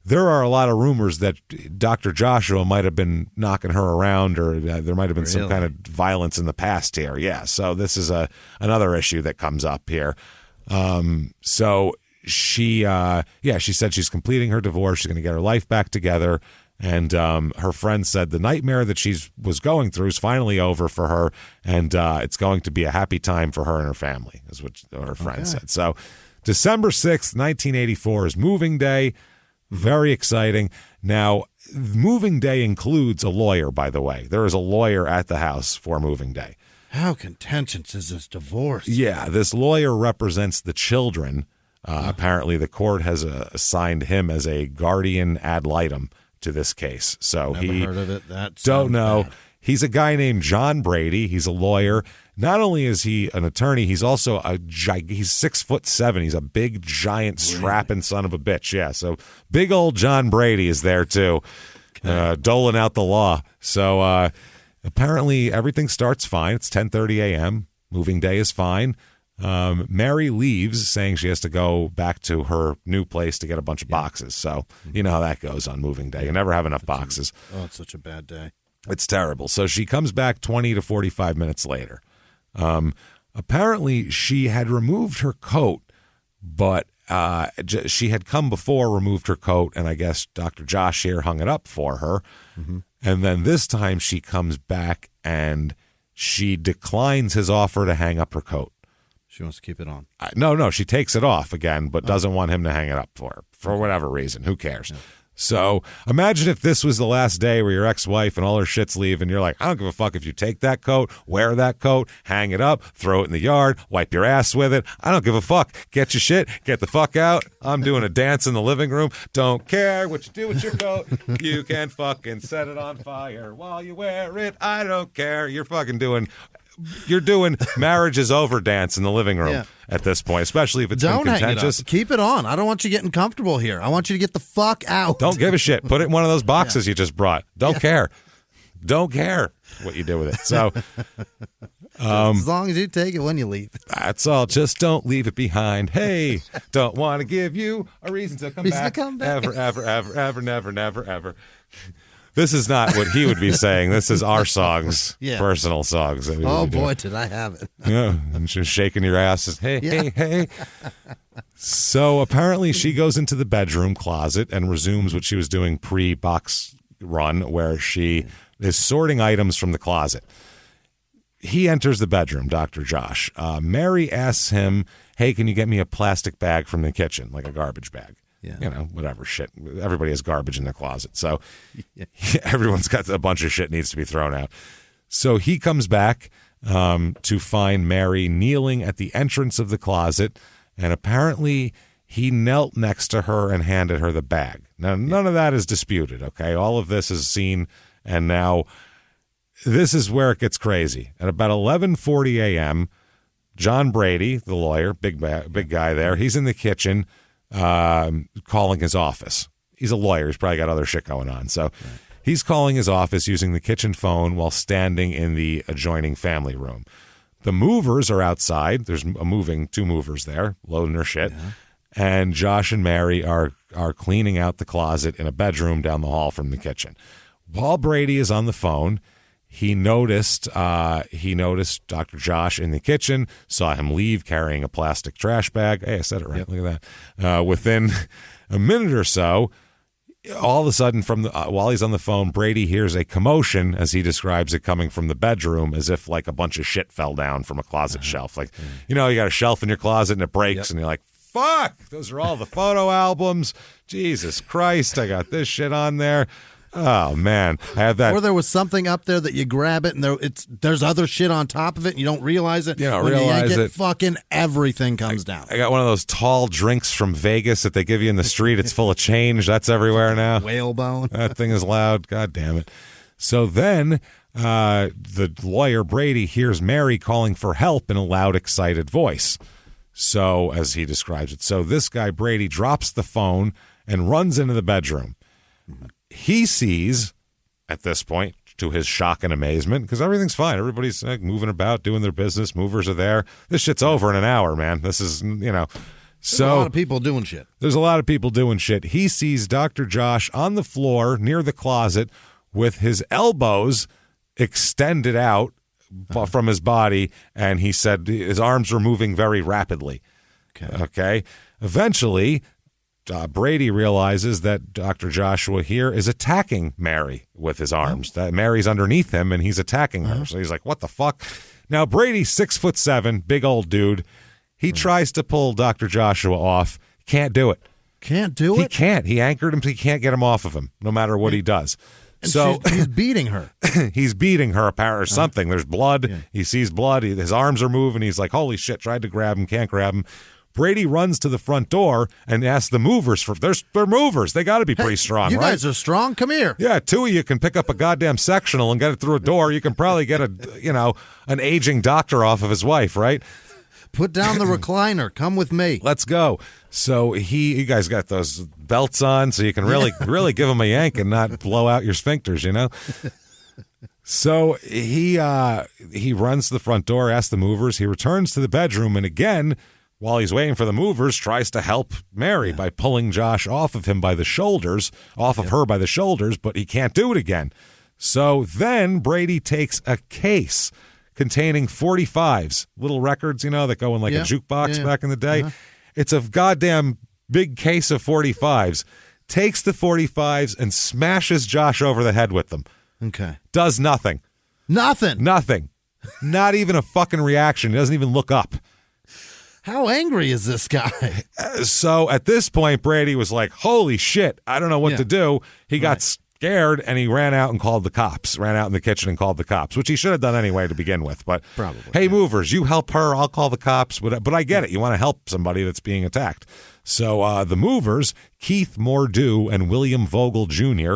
there are a lot of rumors that Dr. Joshua might have been knocking her around, or there might have been some kind of violence in the past here. Yeah, so this is another issue that comes up here. So she said she's completing her divorce. She's going to get her life back together. And her friend said the nightmare that she was going through is finally over for her, and it's going to be a happy time for her and her family, is what her friend said. So December 6th, 1984 is moving day. Very exciting. Now, moving day includes a lawyer, by the way. There is a lawyer at the house for moving day. How contentious is this divorce? Yeah, this lawyer represents the children. Apparently, the court has assigned him as a guardian ad litem to this case. So Never heard of it. Don't know. Bad. He's a guy named John Brady. He's a lawyer. Not only is he an attorney, he's also he's 6'7". He's a big, giant, strapping son of a bitch. Yeah, so big old John Brady is there too, doling out the law. So apparently everything starts fine. It's 10:30 a.m. Moving day is fine. Mary leaves, saying she has to go back to her new place to get a bunch of boxes. So you know how that goes on moving day. You never have enough boxes. It's such a bad day. It's terrible. So she comes back 20 to 45 minutes later. Apparently, she had removed her coat, but she had come before, removed her coat, and I guess Dr. Josh here hung it up for her. Mm-hmm. And then this time she comes back and she declines his offer to hang up her coat. She wants to keep it on. No, she takes it off again, but doesn't want him to hang it up for her for whatever reason. Who cares? Yeah. So imagine if this was the last day where your ex-wife and all her shits leave and you're like, I don't give a fuck if you take that coat, wear that coat, hang it up, throw it in the yard, wipe your ass with it. I don't give a fuck. Get your shit, get the fuck out. I'm doing a dance in the living room. Don't care what you do with your coat. You can fucking set it on fire while you wear it. I don't care. You're doing marriage is over dance in the living room at this point, especially if it's been contentious. Hang it up. Keep it on. I don't want you getting comfortable here. I want you to get the fuck out. Don't give a shit. Put it in one of those boxes you just brought. Don't care. Don't care what you do with it. So, as long as you take it when you leave. That's all. Just don't leave it behind. Hey, don't want to give you a reason to come back. Ever, ever, ever, ever, never, never, ever. This is not what he would be saying. This is our songs, personal songs. That oh, boy, did I have it. Yeah, and she's shaking your ass. Hey. So apparently she goes into the bedroom closet and resumes what she was doing pre-box run, where she is sorting items from the closet. He enters the bedroom, Dr. Josh. Mary asks him, hey, can you get me a plastic bag from the kitchen, like a garbage bag? Yeah. You know, whatever shit. Everybody has garbage in their closet. So everyone's got a bunch of shit needs to be thrown out. So he comes back to find Mary kneeling at the entrance of the closet. And apparently he knelt next to her and handed her the bag. Now, none of that is disputed, okay? All of this is seen. And now this is where it gets crazy. At about 11:40 a.m., John Brady, the lawyer, big guy there, he's in the kitchen calling his office. He's a lawyer. He's probably got other shit going on. So he's calling his office using the kitchen phone while standing in the adjoining family room. The movers are outside. There's two movers there loading their shit. Yeah. And Josh and Mary are cleaning out the closet in a bedroom down the hall from the kitchen. While Brady is on the phone, he noticed Dr. Josh in the kitchen, saw him leave carrying a plastic trash bag. Hey, I said it right. Yep. Look at that. Within a minute or so, all of a sudden, while he's on the phone, Brady hears a commotion, as he describes it, coming from the bedroom, as if like a bunch of shit fell down from a closet shelf. Like, you know, you got a shelf in your closet and it breaks, and you're like, fuck, those are all the photo albums. Jesus Christ, I got this shit on there. Oh, man. I have that. Or there was something up there that you grab it and there's other shit on top of it and you don't realize it. You don't realize it. Fucking everything comes down. I got one of those tall drinks from Vegas that they give you in the street. It's full of change. That's everywhere now. Whalebone. That thing is loud. God damn it. So then the lawyer, Brady, hears Mary calling for help in a loud, excited voice. So, as he describes it. So this guy, Brady, drops the phone and runs into the bedroom. He sees, at this point, to his shock and amazement, because everything's fine. Everybody's moving about, doing their business. Movers are there. This shit's over in an hour, man. This is, you know. So there's a lot of people doing shit. There's a lot of people doing shit. He sees Dr. Josh on the floor near the closet with his elbows extended out from his body, and he said his arms were moving very rapidly. Okay. Eventually, Brady realizes that Dr. Joshua here is attacking Mary with his arms. That Mary's underneath him, and he's attacking her. So he's like, what the fuck? Now, Brady's 6'7", big old dude. He tries to pull Dr. Joshua off. Can't do it. Can't do it? He can't. He anchored him. He can't get him off of him, no matter what he does. And so he's beating her. He's beating her, apparently, or something. There's blood. Yeah. He sees blood. His arms are moving. He's like, holy shit, tried to grab him, can't grab him. Brady runs to the front door and asks the movers they're movers. They got to be pretty strong, you right? You guys are strong. Come here. Yeah, two of you can pick up a goddamn sectional and get it through a door. You can probably get an aging doctor off of his wife, right? Put down the recliner. Come with me. Let's go. So you guys got those belts on, so you can really give him a yank and not blow out your sphincters, you know? So he runs to the front door, asks the movers. He returns to the bedroom, and again, while he's waiting for the movers, tries to help Mary by pulling Josh off of him by the shoulders, her by the shoulders, but he can't do it again. So then Brady takes a case containing 45s, little records, that go in like a jukebox back in the day. It's a goddamn big case of 45s. Takes the 45s and smashes Josh over the head with them. Okay. Does nothing. Nothing. Not even a fucking reaction. He doesn't even look up. How angry is this guy? So at this point, Brady was like, holy shit, I don't know what to do. He got scared and he ran out and called the cops. Ran out in the kitchen and called the cops, which he should have done anyway to begin with. But probably. Hey, movers, you help her. I'll call the cops. But I get it. You want to help somebody that's being attacked. So the movers, Keith Mordew and William Vogel Jr.,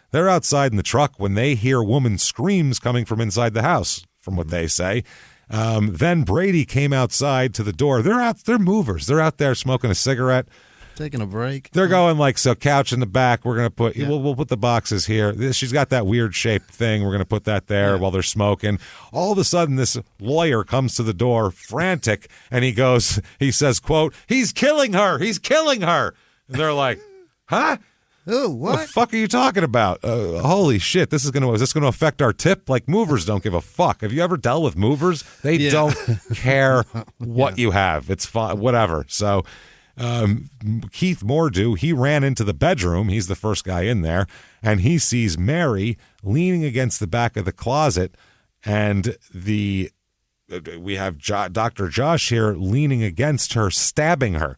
they're outside in the truck when they hear woman screams coming from inside the house, from what they say. Then Brady came outside to the door. They're movers. They're out there smoking a cigarette. Taking a break. They're going like, so couch in the back. We're going to put, we'll put the boxes here. She's got that weird shaped thing. We're going to put that there while they're smoking. All of a sudden, this lawyer comes to the door frantic and he says, quote, he's killing her. He's killing her. And they're like, huh? Oh, what? The fuck are you talking about? Holy shit! Is this going to affect our tip? Like, movers don't give a fuck. Have you ever dealt with movers? They don't care what you have. It's fine, whatever. So, Keith Mordew, he ran into the bedroom. He's the first guy in there, and he sees Mary leaning against the back of the closet, and we have Dr. Josh here leaning against her, stabbing her.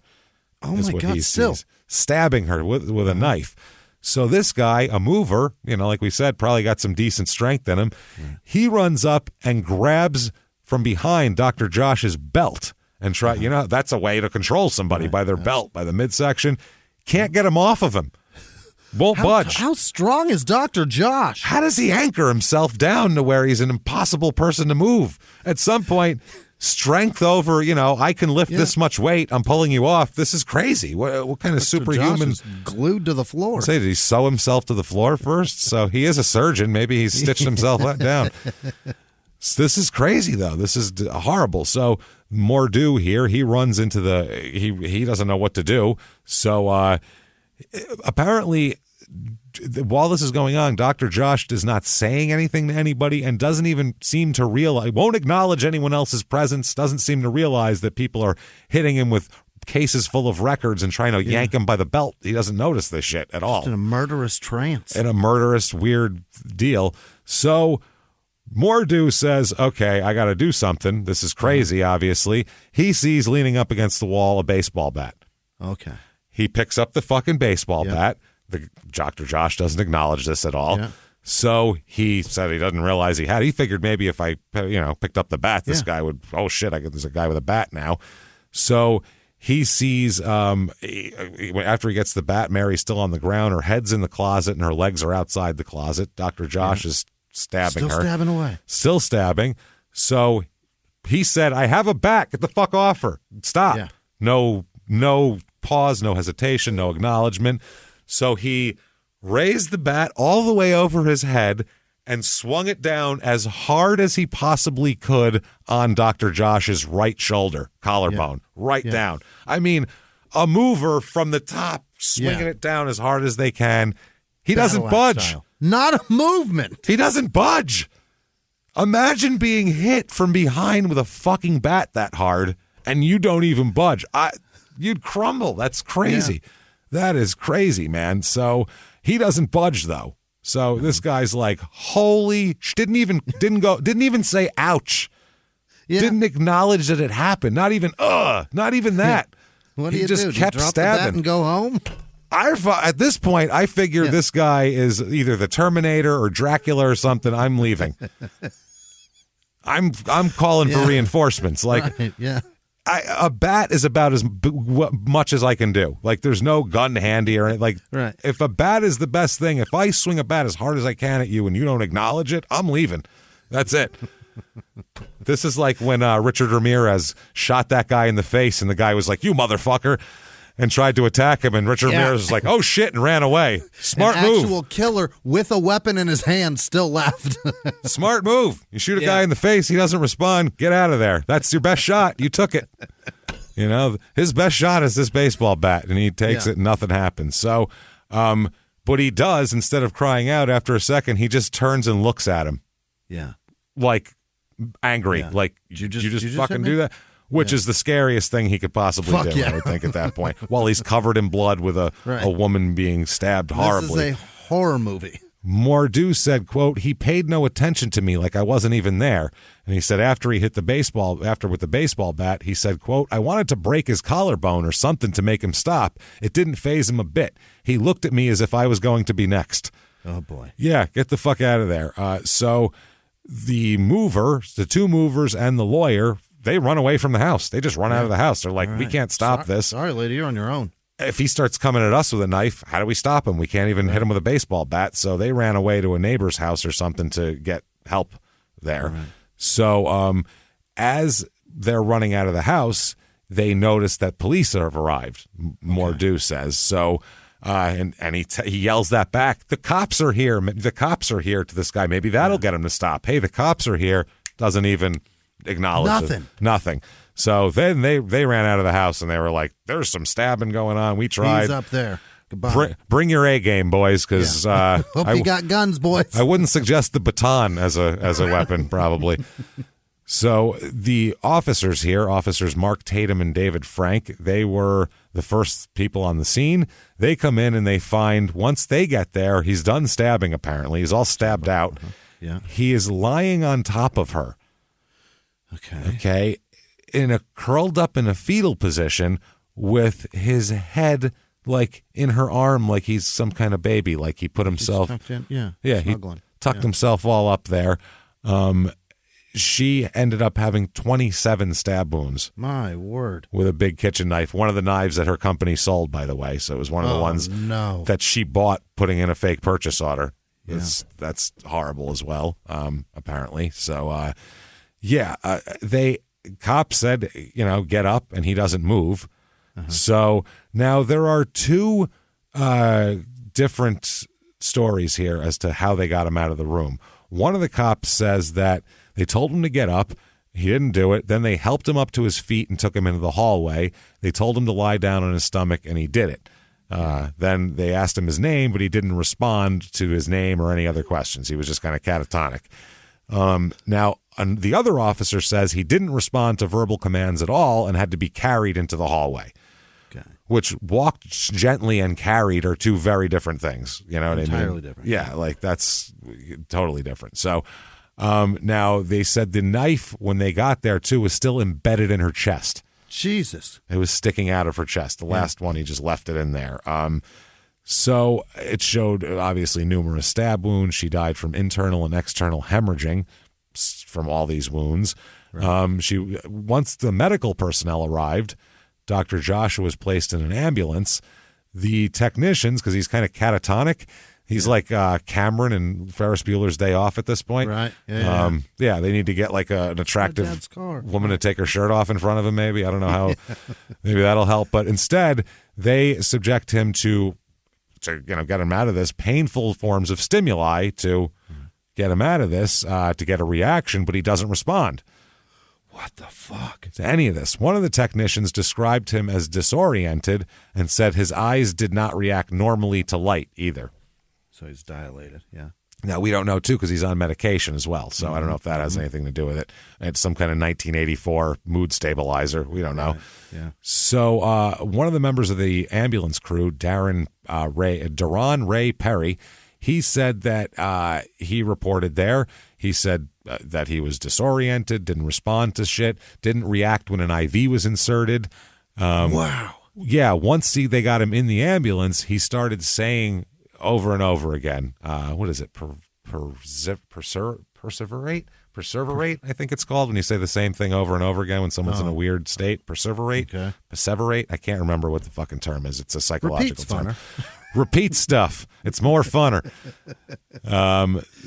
Oh my God! Still. Stabbing her with a knife. So this guy, a mover, like we said, probably got some decent strength in him. Right. He runs up and grabs from behind Dr. Josh's belt and that's a way to control somebody by their belt, by the midsection. Can't get him off of him. Won't budge. How strong is Dr. Josh? How does he anchor himself down to where he's an impossible person to move? At some point, strength over, I can lift this much weight. I'm pulling you off. This is crazy. What kind of superhuman? Josh is glued to the floor. Did he sew himself to the floor first? So he is a surgeon. Maybe he's stitched himself down. This is crazy, though. This is horrible. So Mordew here, he runs into he doesn't know what to do. So apparently, while this is going on, Dr. Josh is not saying anything to anybody and doesn't even seem to realize, won't acknowledge anyone else's presence, doesn't seem to realize that people are hitting him with cases full of records and trying to yank him by the belt. He doesn't notice this shit at all. Just in a murderous trance. In a murderous, weird deal. So Mordew says, okay, I got to do something. This is crazy, obviously. He sees leaning up against the wall a baseball bat. Okay. He picks up the fucking baseball bat. Dr. Josh doesn't acknowledge this at all. Yeah. So he said he doesn't realize he had. He figured maybe if I, picked up the bat, this guy would, oh shit, there's a guy with a bat now. So he sees, after he gets the bat, Mary's still on the ground. Her head's in the closet and her legs are outside the closet. Dr. Josh is stabbing her. Still stabbing away. Still stabbing. So he said, I have a bat. Get the fuck off her. Stop. Yeah. No pause, no hesitation, no acknowledgement. So he raised the bat all the way over his head and swung it down as hard as he possibly could on Dr. Josh's right shoulder, collarbone, down. I mean, a mover from the top, swinging it down as hard as they can. He doesn't budge. Style. Not a movement. He doesn't budge. Imagine being hit from behind with a fucking bat that hard and you don't even budge. You'd crumble. That's crazy. Yeah. That is crazy, man. So he doesn't budge though. So this guy's like, holy, didn't even say ouch. Yeah. Didn't acknowledge that it happened. Not even that. What do you just do? Kept do you drop stabbing. The bat and go home? At this point, I figure this guy is either the Terminator or Dracula or something. I'm leaving. I'm calling for reinforcements. Like, a bat is about as much as I can do. Like, there's no gun handy or like. Right. If a bat is the best thing, if I swing a bat as hard as I can at you and you don't acknowledge it, I'm leaving. That's it. This is like when Richard Ramirez shot that guy in the face and the guy was like, "You motherfucker," and tried to attack him, and Richard Ramirez was like, "Oh shit," and ran away. Smart move. Actual killer with a weapon in his hand still left. Smart move. You shoot a guy in the face, he doesn't respond, get out of there. That's your best shot. You took it. His best shot is this baseball bat, and he takes it and nothing happens. So, but he does, instead of crying out after a second, he just turns and looks at him. Yeah. Like angry. Yeah. Like, you just fucking do that? Which is the scariest thing he could possibly do, I would think, at that point. While he's covered in blood with a woman being stabbed horribly. This is a horror movie. Mordew said, quote, he paid no attention to me like I wasn't even there. And he said after he hit the baseball, with the baseball bat, he said, quote, I wanted to break his collarbone or something to make him stop. It didn't faze him a bit. He looked at me as if I was going to be next. Oh, boy. Yeah, get the fuck out of there. So the two movers and the lawyer, they run away from the house. They just run out of the house. They're like, we can't stop this. Sorry, lady, you're on your own. If he starts coming at us with a knife, how do we stop him? We can't even hit him with a baseball bat. So they ran away to a neighbor's house or something to get help there. Right. So as they're running out of the house, they notice that police have arrived, Mordew says. So and he yells that back. The cops are here. The cops are here to this guy. Maybe that'll get him to stop. Hey, the cops are here. Doesn't even acknowledge nothing. So then they ran out of the house and they were like, there's some stabbing going on. We tried. He's up there. Goodbye. Bring your A game, boys, because hope you got guns, boys. I wouldn't suggest the baton as a weapon, probably. So the officers here, Officers Mark Tatum and David Frank, they were the first people on the scene. They come in and they find, once they get there, he's done stabbing, apparently. He's all stabbed out. Yeah. He is lying on top of her. Okay. Curled up in a fetal position with his head like in her arm, like he's some kind of baby, like he put himself. He tucked himself all up there. She ended up having 27 stab wounds. My word. With a big kitchen knife. One of the knives that her company sold, by the way. So it was one of the ones that she bought putting in a fake purchase order. That's horrible as well, apparently. So, cops said, get up, and he doesn't move. So now there are two different stories here as to how they got him out of the room. One of the cops says that they told him to get up. He didn't do it. Then they helped him up to his feet and took him into the hallway. They told him to lie down on his stomach, and he did it. Then they asked him his name, but he didn't respond to his name or any other questions. He was just kind of catatonic. Now, the other officer says he didn't respond to verbal commands at all and had to be carried into the hallway. Which walked gently and carried are two very different things. You know what I mean? Entirely different. Yeah, like that's totally different. So now they said the knife, when they got there, too, was still embedded in her chest. Jesus. It was sticking out of her chest. The last one, he just left it in there. So it showed, obviously, numerous stab wounds. She died from internal and external hemorrhaging from all these wounds. Right. Once the medical personnel arrived, Dr. Joshua was placed in an ambulance. The technicians, because he's kind of catatonic, he's like Cameron and Ferris Bueller's Day Off at this point. Right. They need to get like an attractive woman to take her shirt off in front of him, maybe. I don't know how. Maybe that'll help. But instead, they subject him to get him out of this, painful forms of stimuli to get him out of this, to get a reaction, but he doesn't respond. What the fuck? To any of this. One of the technicians described him as disoriented and said his eyes did not react normally to light either. So he's dilated, yeah. Now, we don't know, too, because he's on medication as well. So I don't know if that has anything to do with it. It's some kind of 1984 mood stabilizer. We don't know. Right. Yeah. So one of the members of the ambulance crew, Daron Ray Perry, he said that he reported there. He said that he was disoriented, didn't respond to shit, didn't react when an IV was inserted. Wow. Yeah, once they got him in the ambulance, he started saying over and over again, what is it? Perseverate, I think it's called, when you say the same thing over and over again when someone's in a weird state. Perseverate? Okay. Perseverate? I can't remember what the fucking term is. It's a psychological term. Funner. Repeat stuff. It's more funner.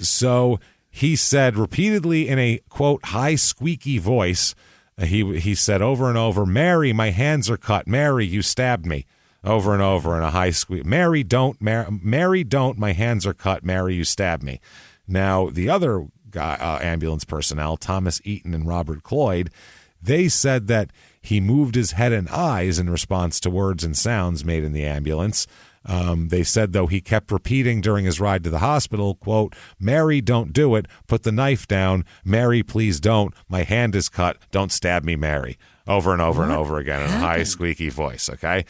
So he said repeatedly in a, quote, high squeaky voice, he said over and over, Mary, my hands are cut. Mary, you stabbed me. Over and over in a high squeak. Mary, don't. Mary, don't. My hands are cut. Mary, you stabbed me. Now, the other ambulance personnel, Thomas Eaton and Robert Cloyd, they said that he moved his head and eyes in response to words and sounds made in the ambulance. They said, though, he kept repeating during his ride to the hospital, quote, Mary, don't do it. Put the knife down. Mary, please don't. My hand is cut. Don't stab me, Mary. over and over and over again in a high, squeaky voice, okay?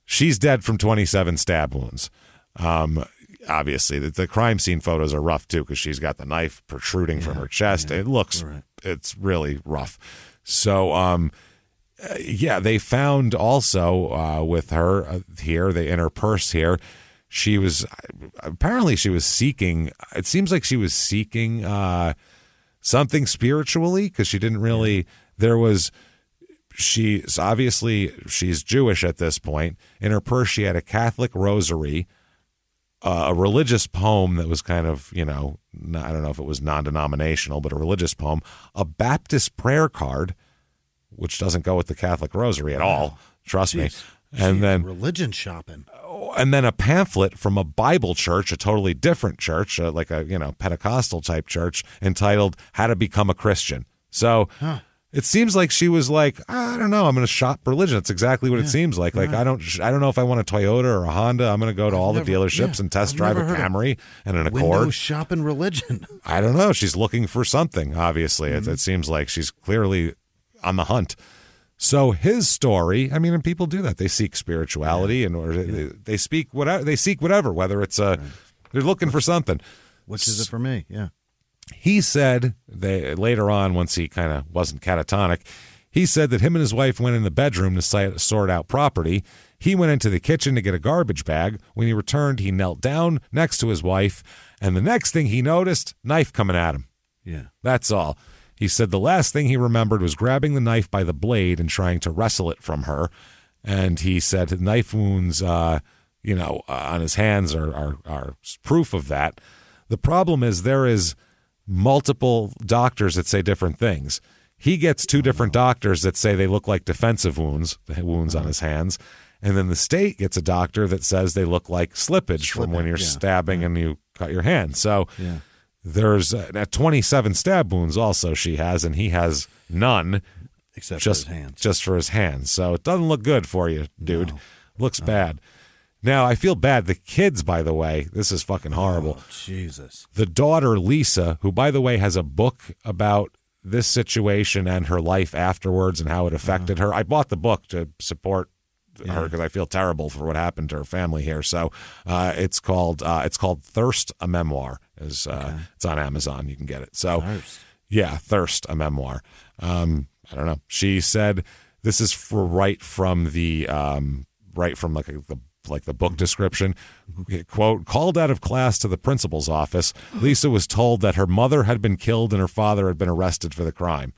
She's dead from 27 stab wounds. Obviously, the crime scene photos are rough, too, because she's got the knife protruding from her chest. It looks, it's really rough. So, they found also with her here, in her purse here, she was seeking, it seems like she was seeking something spiritually, because she didn't really, she's Jewish at this point. In her purse, she had a Catholic rosary, a religious poem that was kind of, I don't know if it was non-denominational, but a religious poem, a Baptist prayer card, which doesn't go with the Catholic rosary at all, trust me. And then religion shopping. And then a pamphlet from a Bible church, a totally different church, like a Pentecostal type church, entitled "How to Become a Christian." So it seems like she was like, I don't know, I'm going to shop religion. That's exactly what it seems like. Like I don't know if I want a Toyota or a Honda. I'm going to go to all the dealerships and test drive a Camry and an Accord. Window shopping religion. I don't know. She's looking for something. Obviously, it seems like she's clearly on the hunt. So his story, I mean, and people do that. They seek spirituality they seek whatever, whether it's they're looking for something. Which is it for me? Yeah. He said later on, once he kind of wasn't catatonic, he said that him and his wife went in the bedroom to sort out property. He went into the kitchen to get a garbage bag. When he returned, he knelt down next to his wife, and the next thing he noticed, knife coming at him. Yeah. That's all. He said the last thing he remembered was grabbing the knife by the blade and trying to wrestle it from her. And he said knife wounds, on his hands are proof of that. The problem is there is multiple doctors that say different things. He gets two different doctors that say they look like defensive wounds, the wounds on his hands. And then the state gets a doctor that says they look like slippage from when you're stabbing and you cut your hand. So there's 27 stab wounds also she has, and he has none. Except for his hands. Just for his hands. So it doesn't look good for you, dude. No. Looks bad. Now, I feel bad. The kids, by the way, this is fucking horrible. Oh, Jesus. The daughter, Lisa, who, by the way, has a book about this situation and her life afterwards and how it affected her. I bought the book to support her because I feel terrible for what happened to her family here. So it's called Thirst, a Memoir. It's on Amazon. You can get it. So Thirst, a Memoir. I don't know. She said this is right from the book description. Quote, called out of class to the principal's office, Lisa was told that her mother had been killed and her father had been arrested for the crime.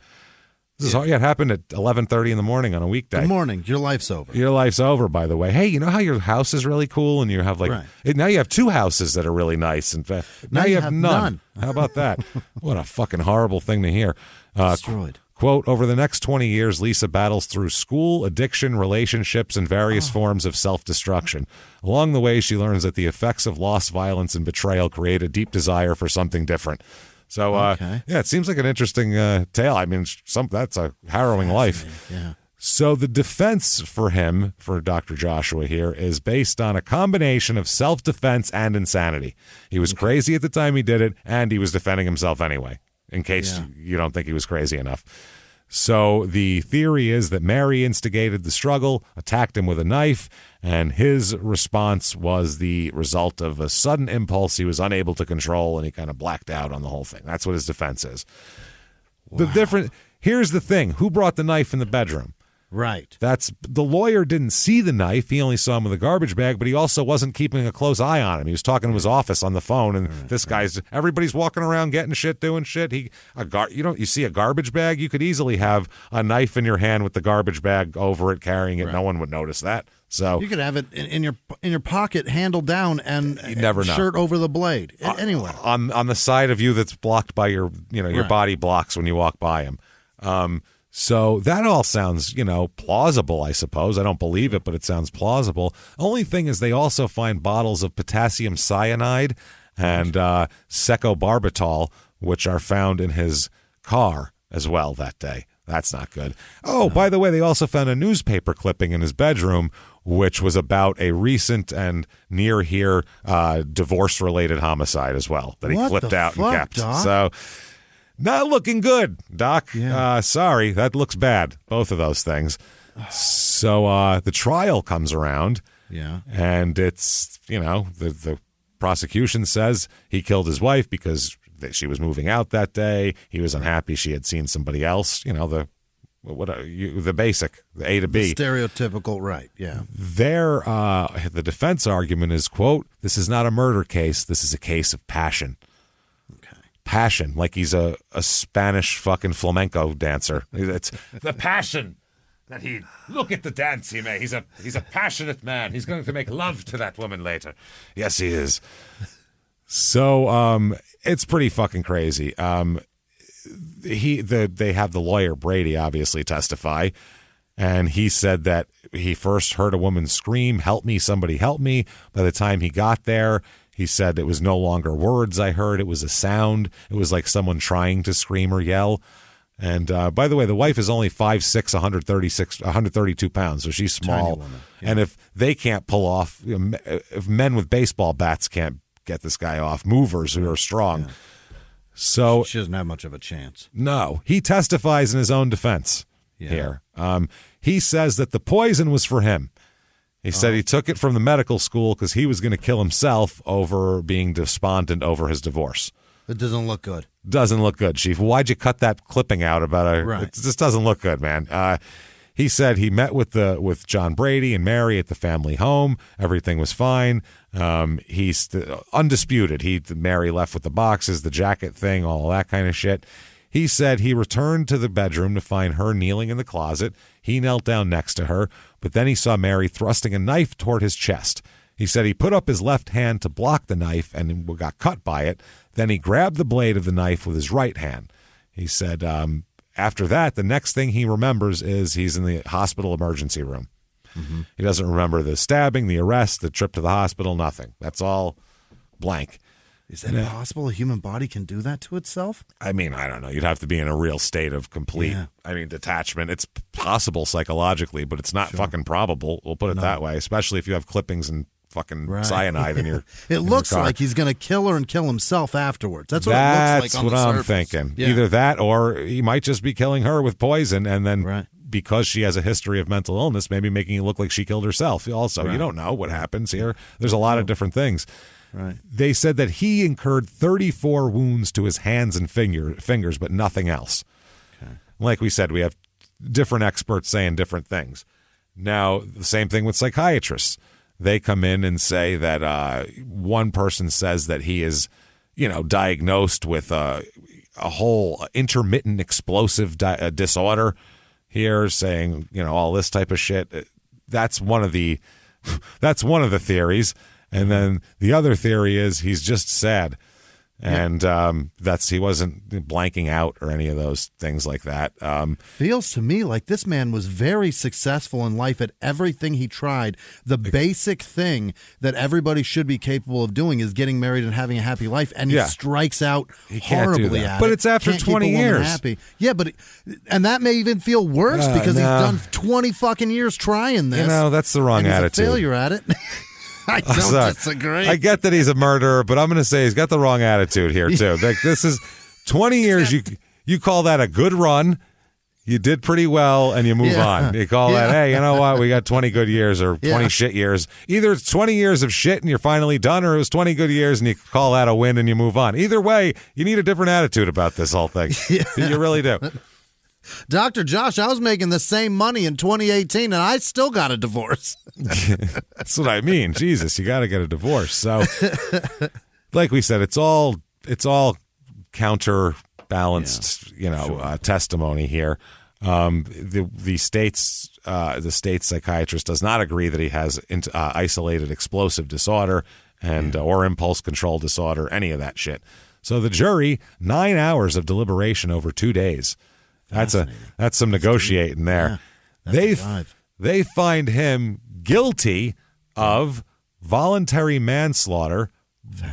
This is it happened at 11:30 in the morning on a weekday. Good morning. Your life's over. Your life's over, by the way. Hey, you know how your house is really cool and you have now you have two houses that are really nice. In fact, now you have none. How about that? What a fucking horrible thing to hear. Destroyed. Quote, over the next 20 years, Lisa battles through school, addiction, relationships, and various forms of self-destruction. Along the way, she learns that the effects of loss, violence, and betrayal create a deep desire for something different. So, it seems like an interesting tale. I mean, that's a harrowing life. Yeah. So the defense for him, for Dr. Joshua here, is based on a combination of self-defense and insanity. He was crazy at the time he did it, and he was defending himself anyway, in case you don't think he was crazy enough. So the theory is that Mary instigated the struggle, attacked him with a knife, and his response was the result of a sudden impulse he was unable to control, and he kind of blacked out on the whole thing. That's what his defense is. Wow. Here's the thing. Who brought the knife in the bedroom? Right. The lawyer didn't see the knife. He only saw him with a garbage bag, but he also wasn't keeping a close eye on him. He was talking to his office on the phone, and everybody's walking around getting shit, doing shit. You see a garbage bag, you could easily have a knife in your hand with the garbage bag over it, carrying it. Right. No one would notice that. So you could have it in your pocket, handle down, and you never know. Shirt over the blade. Anyway, on the side of you that's blocked by your body blocks when you walk by him. So that all sounds, plausible, I suppose. I don't believe it, but it sounds plausible. Only thing is they also find bottles of potassium cyanide and secobarbital, which are found in his car as well that day. That's not good. Oh, by the way, they also found a newspaper clipping in his bedroom, which was about a recent and near here divorce-related homicide as well that he clipped out and kept. Doc? So Not looking good, Doc. Yeah. Sorry, that looks bad. Both of those things. So the trial comes around. Yeah. And it's, the prosecution says he killed his wife because she was moving out that day. He was unhappy she had seen somebody else. The basic, the A to B. The stereotypical, right, yeah. The defense argument is, quote, "This is not a murder case. This is a case of passion." Passion, like he's a Spanish fucking flamenco dancer. It's the passion that he look at the dance he made. He's a passionate man. He's going to make love to that woman later. Yes, he is. So it's pretty fucking crazy. They have the lawyer Brady obviously testify, and he said that he first heard a woman scream, "Help me, somebody help me." By the time he got there, he said it was no longer words I heard, it was a sound. It was like someone trying to scream or yell. And by the way, the wife is only 5'6", 132 pounds, so she's small. Yeah. And if they can't pull off, if men with baseball bats can't get this guy off, movers who are strong. Yeah. So she doesn't have much of a chance. No. He testifies in his own defense here. He says that the poison was for him. He said he took it from the medical school because he was going to kill himself over being despondent over his divorce. It doesn't look good. Doesn't look good, Chief. Why'd you cut that clipping out about it? Right. It just doesn't look good, man. He said he met with John Brady and Mary at the family home. Everything was fine. He's undisputed. Mary left with the boxes, the jacket thing, all that kind of shit. He said he returned to the bedroom to find her kneeling in the closet. He knelt down next to her, but then he saw Mary thrusting a knife toward his chest. He said he put up his left hand to block the knife and got cut by it. Then he grabbed the blade of the knife with his right hand. He said after that, the next thing he remembers is he's in the hospital emergency room. Mm-hmm. He doesn't remember the stabbing, the arrest, the trip to the hospital, nothing. That's all blank. Is that possible? A human body can do that to itself? I mean, I don't know. You'd have to be in a real state of complete, detachment. It's possible psychologically, but it's not fucking probable. We'll put it that way, especially if you have clippings and fucking cyanide in your It looks like he's going to kill her and kill himself afterwards. That's what it looks like on the surface. I'm thinking. Yeah. Either that or he might just be killing her with poison and then because she has a history of mental illness, maybe making it look like she killed herself. Also, you don't know what happens here. There's a lot of different things. Right. They said that he incurred 34 wounds to his hands and fingers, but nothing else. Okay. Like we said, we have different experts saying different things. Now, the same thing with psychiatrists. They come in and say that one person says that he is, diagnosed with a whole intermittent explosive disorder here, saying, all this type of shit. That's one of the theories. And then the other theory is he's just sad. And he wasn't blanking out or any of those things like that. Feels to me like this man was very successful in life at everything he tried. The basic thing that everybody should be capable of doing is getting married and having a happy life, and he strikes out horribly at it. But it's after Can't 20 keep a woman years. happy. Yeah, and that may even feel worse because he's done 20 fucking years trying this. That's the wrong and he's attitude. a failure at it. I don't disagree. I get that he's a murderer, but I'm going to say he's got the wrong attitude here, too. Like, this is 20 years. You call that a good run. You did pretty well, and you move on. You call that, hey, you know what? We got 20 good years or 20 shit years. Either it's 20 years of shit and you're finally done, or it was 20 good years and you call that a win and you move on. Either way, you need a different attitude about this whole thing. You really do. Dr. Josh, I was making the same money in 2018, and I still got a divorce. That's what I mean. Jesus, you got to get a divorce. So, like we said, it's all counterbalanced, testimony here. The state's psychiatrist does not agree that he has isolated explosive disorder and or impulse control disorder, any of that shit. So the jury, 9 hours of deliberation over 2 days. That's some negotiating there. Yeah, they find him guilty of voluntary manslaughter,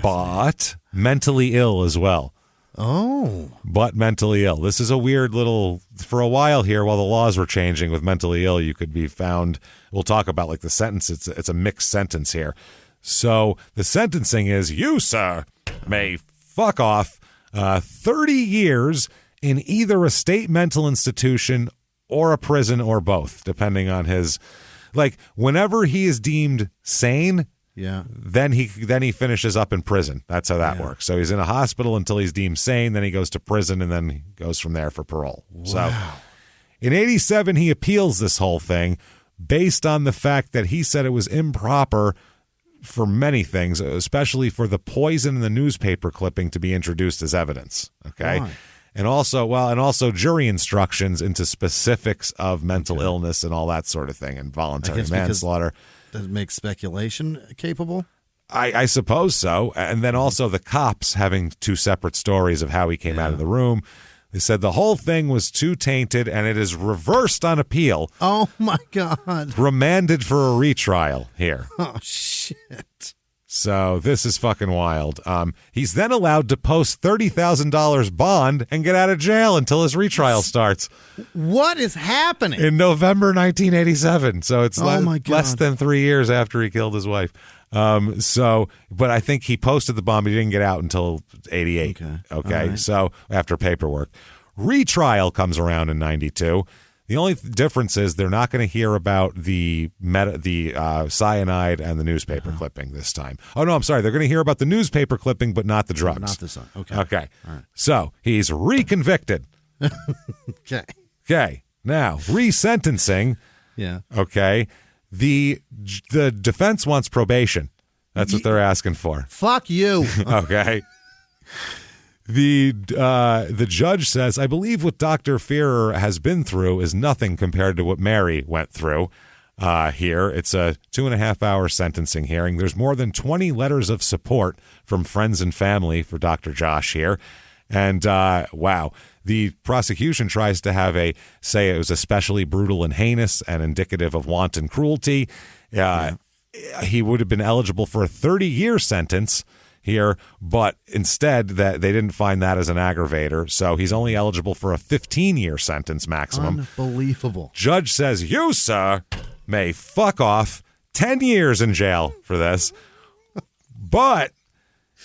but mentally ill as well. Oh. But mentally ill. This is a weird little, for a while here, while the laws were changing with mentally ill, you could be found, we'll talk about like the sentence, it's a mixed sentence here. So the sentencing is, you, sir, may fuck off 30 years in either a state mental institution or a prison or both, depending on his, like, whenever he is deemed sane, then he finishes up in prison. That's how that works. So he's in a hospital until he's deemed sane, then he goes to prison, and then he goes from there for parole. Wow. So in 87, he appeals this whole thing based on the fact that he said it was improper for many things, especially for the poison in the newspaper clipping to be introduced as evidence. Okay. Why? And also jury instructions into specifics of mental illness and all that sort of thing, and voluntary manslaughter. Does it make speculation capable? I suppose so. And then also the cops having two separate stories of how he came out of the room. They said the whole thing was too tainted, and it is reversed on appeal. Oh, my God. Remanded for a retrial here. Oh, shit. So this is fucking wild. He's then allowed to post $30,000 bond and get out of jail until his retrial starts. What is happening? In November 1987. So it's less than 3 years after he killed his wife. But I think he posted the bond, but he didn't get out until 88. Okay. Right. So after paperwork. Retrial comes around in 92. The only difference is they're not going to hear about the cyanide and the newspaper clipping this time. Oh, no, I'm sorry. They're going to hear about the newspaper clipping, but not the drugs. Not the sun. Okay. Okay. All right. So he's reconvicted. Okay. Okay. Now, resentencing. Yeah. Okay. The defense wants probation. That's what they're asking for. Fuck you. Okay. The judge says, I believe what Dr. Fearer has been through is nothing compared to what Mary went through here. It's a 2.5-hour sentencing hearing. There's more than 20 letters of support from friends and family for Dr. Josh here. And wow, the prosecution tries to say it was especially brutal and heinous and indicative of wanton cruelty. He would have been eligible for a 30-year sentence here, but instead that they didn't find that as an aggravator, so he's only eligible for a 15-year sentence maximum. Unbelievable. Judge says, you, sir, may fuck off 10 years in jail for this, but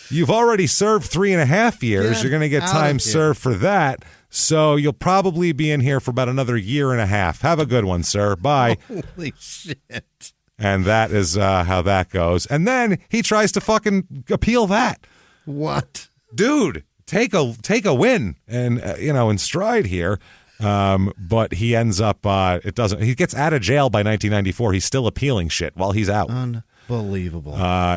you've already served 3.5 years. You're going to get time served for that, so you'll probably be in here for about another 1.5 years. Have a good one, sir. Bye. Holy shit. And that is how that goes. And then he tries to fucking appeal that. What? Dude, take a win and, in stride here. But he ends up, he gets out of jail by 1994. He's still appealing shit while he's out. Unbelievable.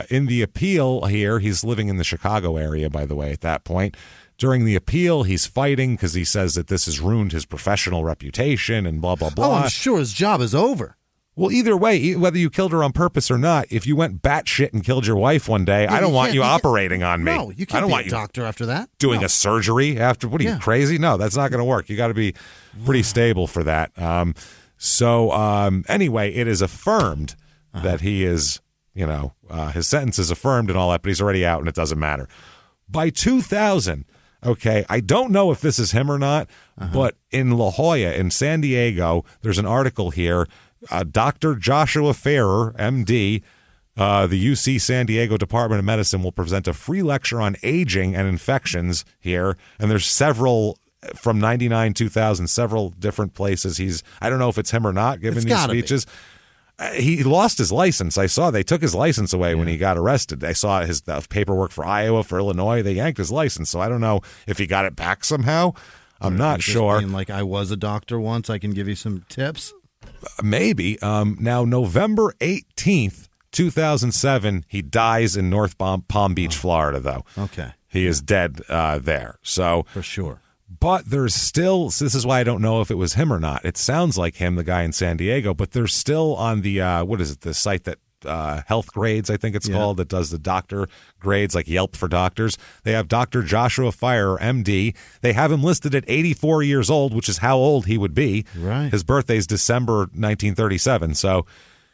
In the appeal here, he's living in the Chicago area, by the way, at that point. During the appeal, he's fighting because he says that this has ruined his professional reputation and blah, blah, blah. Oh, I'm sure his job is over. Well, either way, whether you killed her on purpose or not, if you went batshit and killed your wife one day, I don't want you operating on me. No, you can't be a doctor after that. Doing a surgery after. What are you, crazy? No, that's not going to work. You got to be pretty stable for that. Anyway, it is affirmed that he is, his sentence is affirmed and all that, but he's already out and it doesn't matter. By 2000, okay, I don't know if this is him or not, but in La Jolla, in San Diego, there's an article here. Dr. Joshua Ferrer, MD, the UC San Diego Department of Medicine will present a free lecture on aging and infections here. And there's several from 99, 2000, several different places. I don't know if it's him or not giving these speeches. He lost his license. I saw they took his license away when he got arrested. I saw his paperwork for Iowa, for Illinois. They yanked his license. So I don't know if he got it back somehow. I'm not sure. Like I was a doctor once. I can give you some tips. Maybe. Now, November 18th, 2007, he dies in North Palm Beach, Florida, though. Okay. He is dead there. So for sure. But there's still, this is why I don't know if it was him or not. It sounds like him, the guy in San Diego, but there's still on the, the site that Health Grades, I think it's called, that does the doctor grades, like Yelp for doctors. They have Dr. Joshua Ferrer, MD. They have him listed at 84 years old, which is how old he would be. Right. His birthday's December 1937. So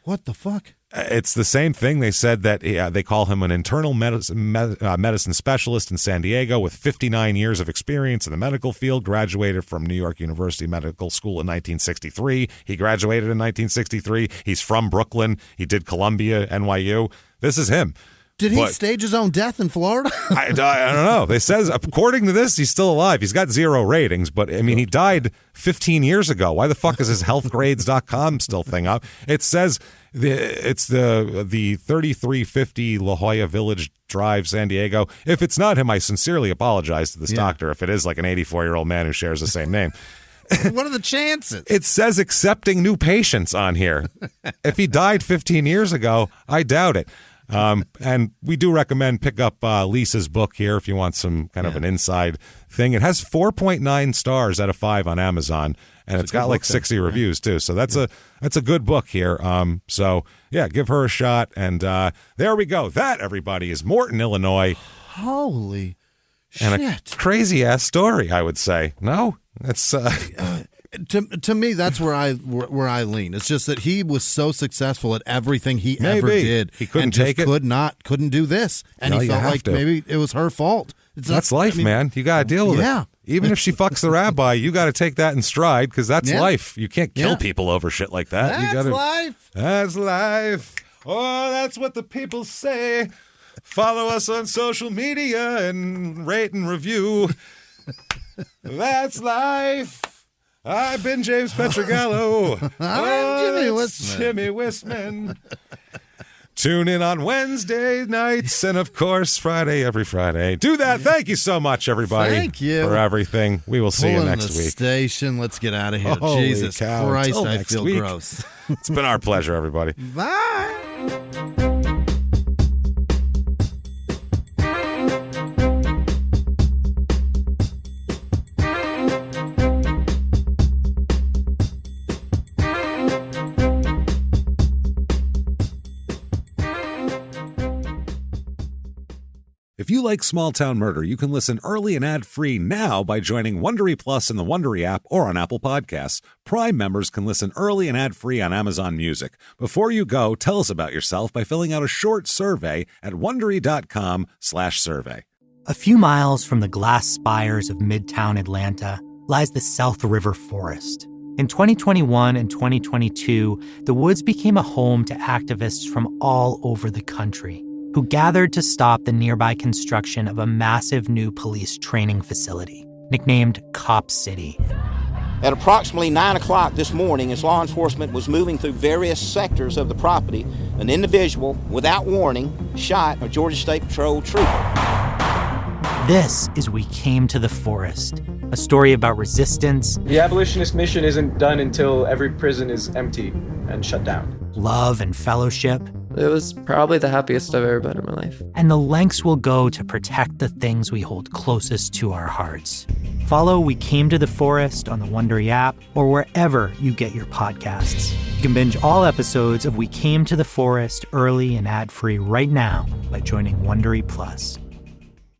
what the fuck? It's the same thing. They said that they call him an internal medicine specialist in San Diego with 59 years of experience in the medical field, graduated from New York University Medical School in 1963. He graduated in 1963. He's from Brooklyn. He did Columbia, NYU. This is him. Did he stage his own death in Florida? I don't know. They says, according to this, he's still alive. He's got 0 ratings, but I mean, he died 15 years ago. Why the fuck is his healthgrades.com still thing up? It says it's the 3350 La Jolla Village Drive, San Diego. If it's not him, I sincerely apologize to this doctor if it is like an 84-year-old man who shares the same name. What are the chances? It says accepting new patients on here. If he died 15 years ago, I doubt it. And we do recommend pick up Lisa's book here if you want some kind of an inside thing. It has 4.9 stars out of 5 on Amazon, and it's got like 60 reviews too. So that's a good book here. So yeah, give her a shot. And there we go. That, everybody, is Morton, Illinois. Holy and shit! A crazy ass story, I would say. No, that's. To me, that's where I lean. It's just that he was so successful at everything he ever did. He couldn't and just take it. couldn't do this. And he felt like maybe it was her fault. That's life, man. You got to deal with it. Even if she fucks the rabbi, you got to take that in stride because that's life. You can't kill people over shit like that. That's life. That's life. Oh, that's what the people say. Follow us on social media and rate and review. That's life. I've been James Pietragallo. I'm Jimmie Whisman. Tune in on Wednesday nights and, of course, every Friday. Do that. Thank you so much, everybody. Thank you for everything. We will see you next the week. Station. Let's get out of here. Holy Jesus cow. Christ, Until I next feel week. gross. It's been our pleasure, everybody. Bye. If you like Small Town Murder, you can listen early and ad-free now by joining Wondery Plus in the Wondery app or on Apple Podcasts. Prime members can listen early and ad-free on Amazon Music. Before you go, tell us about yourself by filling out a short survey at Wondery.com/survey. A few miles from the glass spires of Midtown Atlanta lies the South River Forest. In 2021 and 2022, the woods became a home to activists from all over the country who gathered to stop the nearby construction of a massive new police training facility, nicknamed Cop City. At approximately 9 o'clock this morning, as law enforcement was moving through various sectors of the property, an individual, without warning, shot a Georgia State Patrol trooper. This is We Came to the Forest, a story about resistance. The abolitionist mission isn't done until every prison is empty and shut down. Love and fellowship. It was probably the happiest I've ever been in my life. And the lengths we'll go to protect the things we hold closest to our hearts. Follow We Came to the Forest on the Wondery app or wherever you get your podcasts. You can binge all episodes of We Came to the Forest early and ad-free right now by joining Wondery Plus.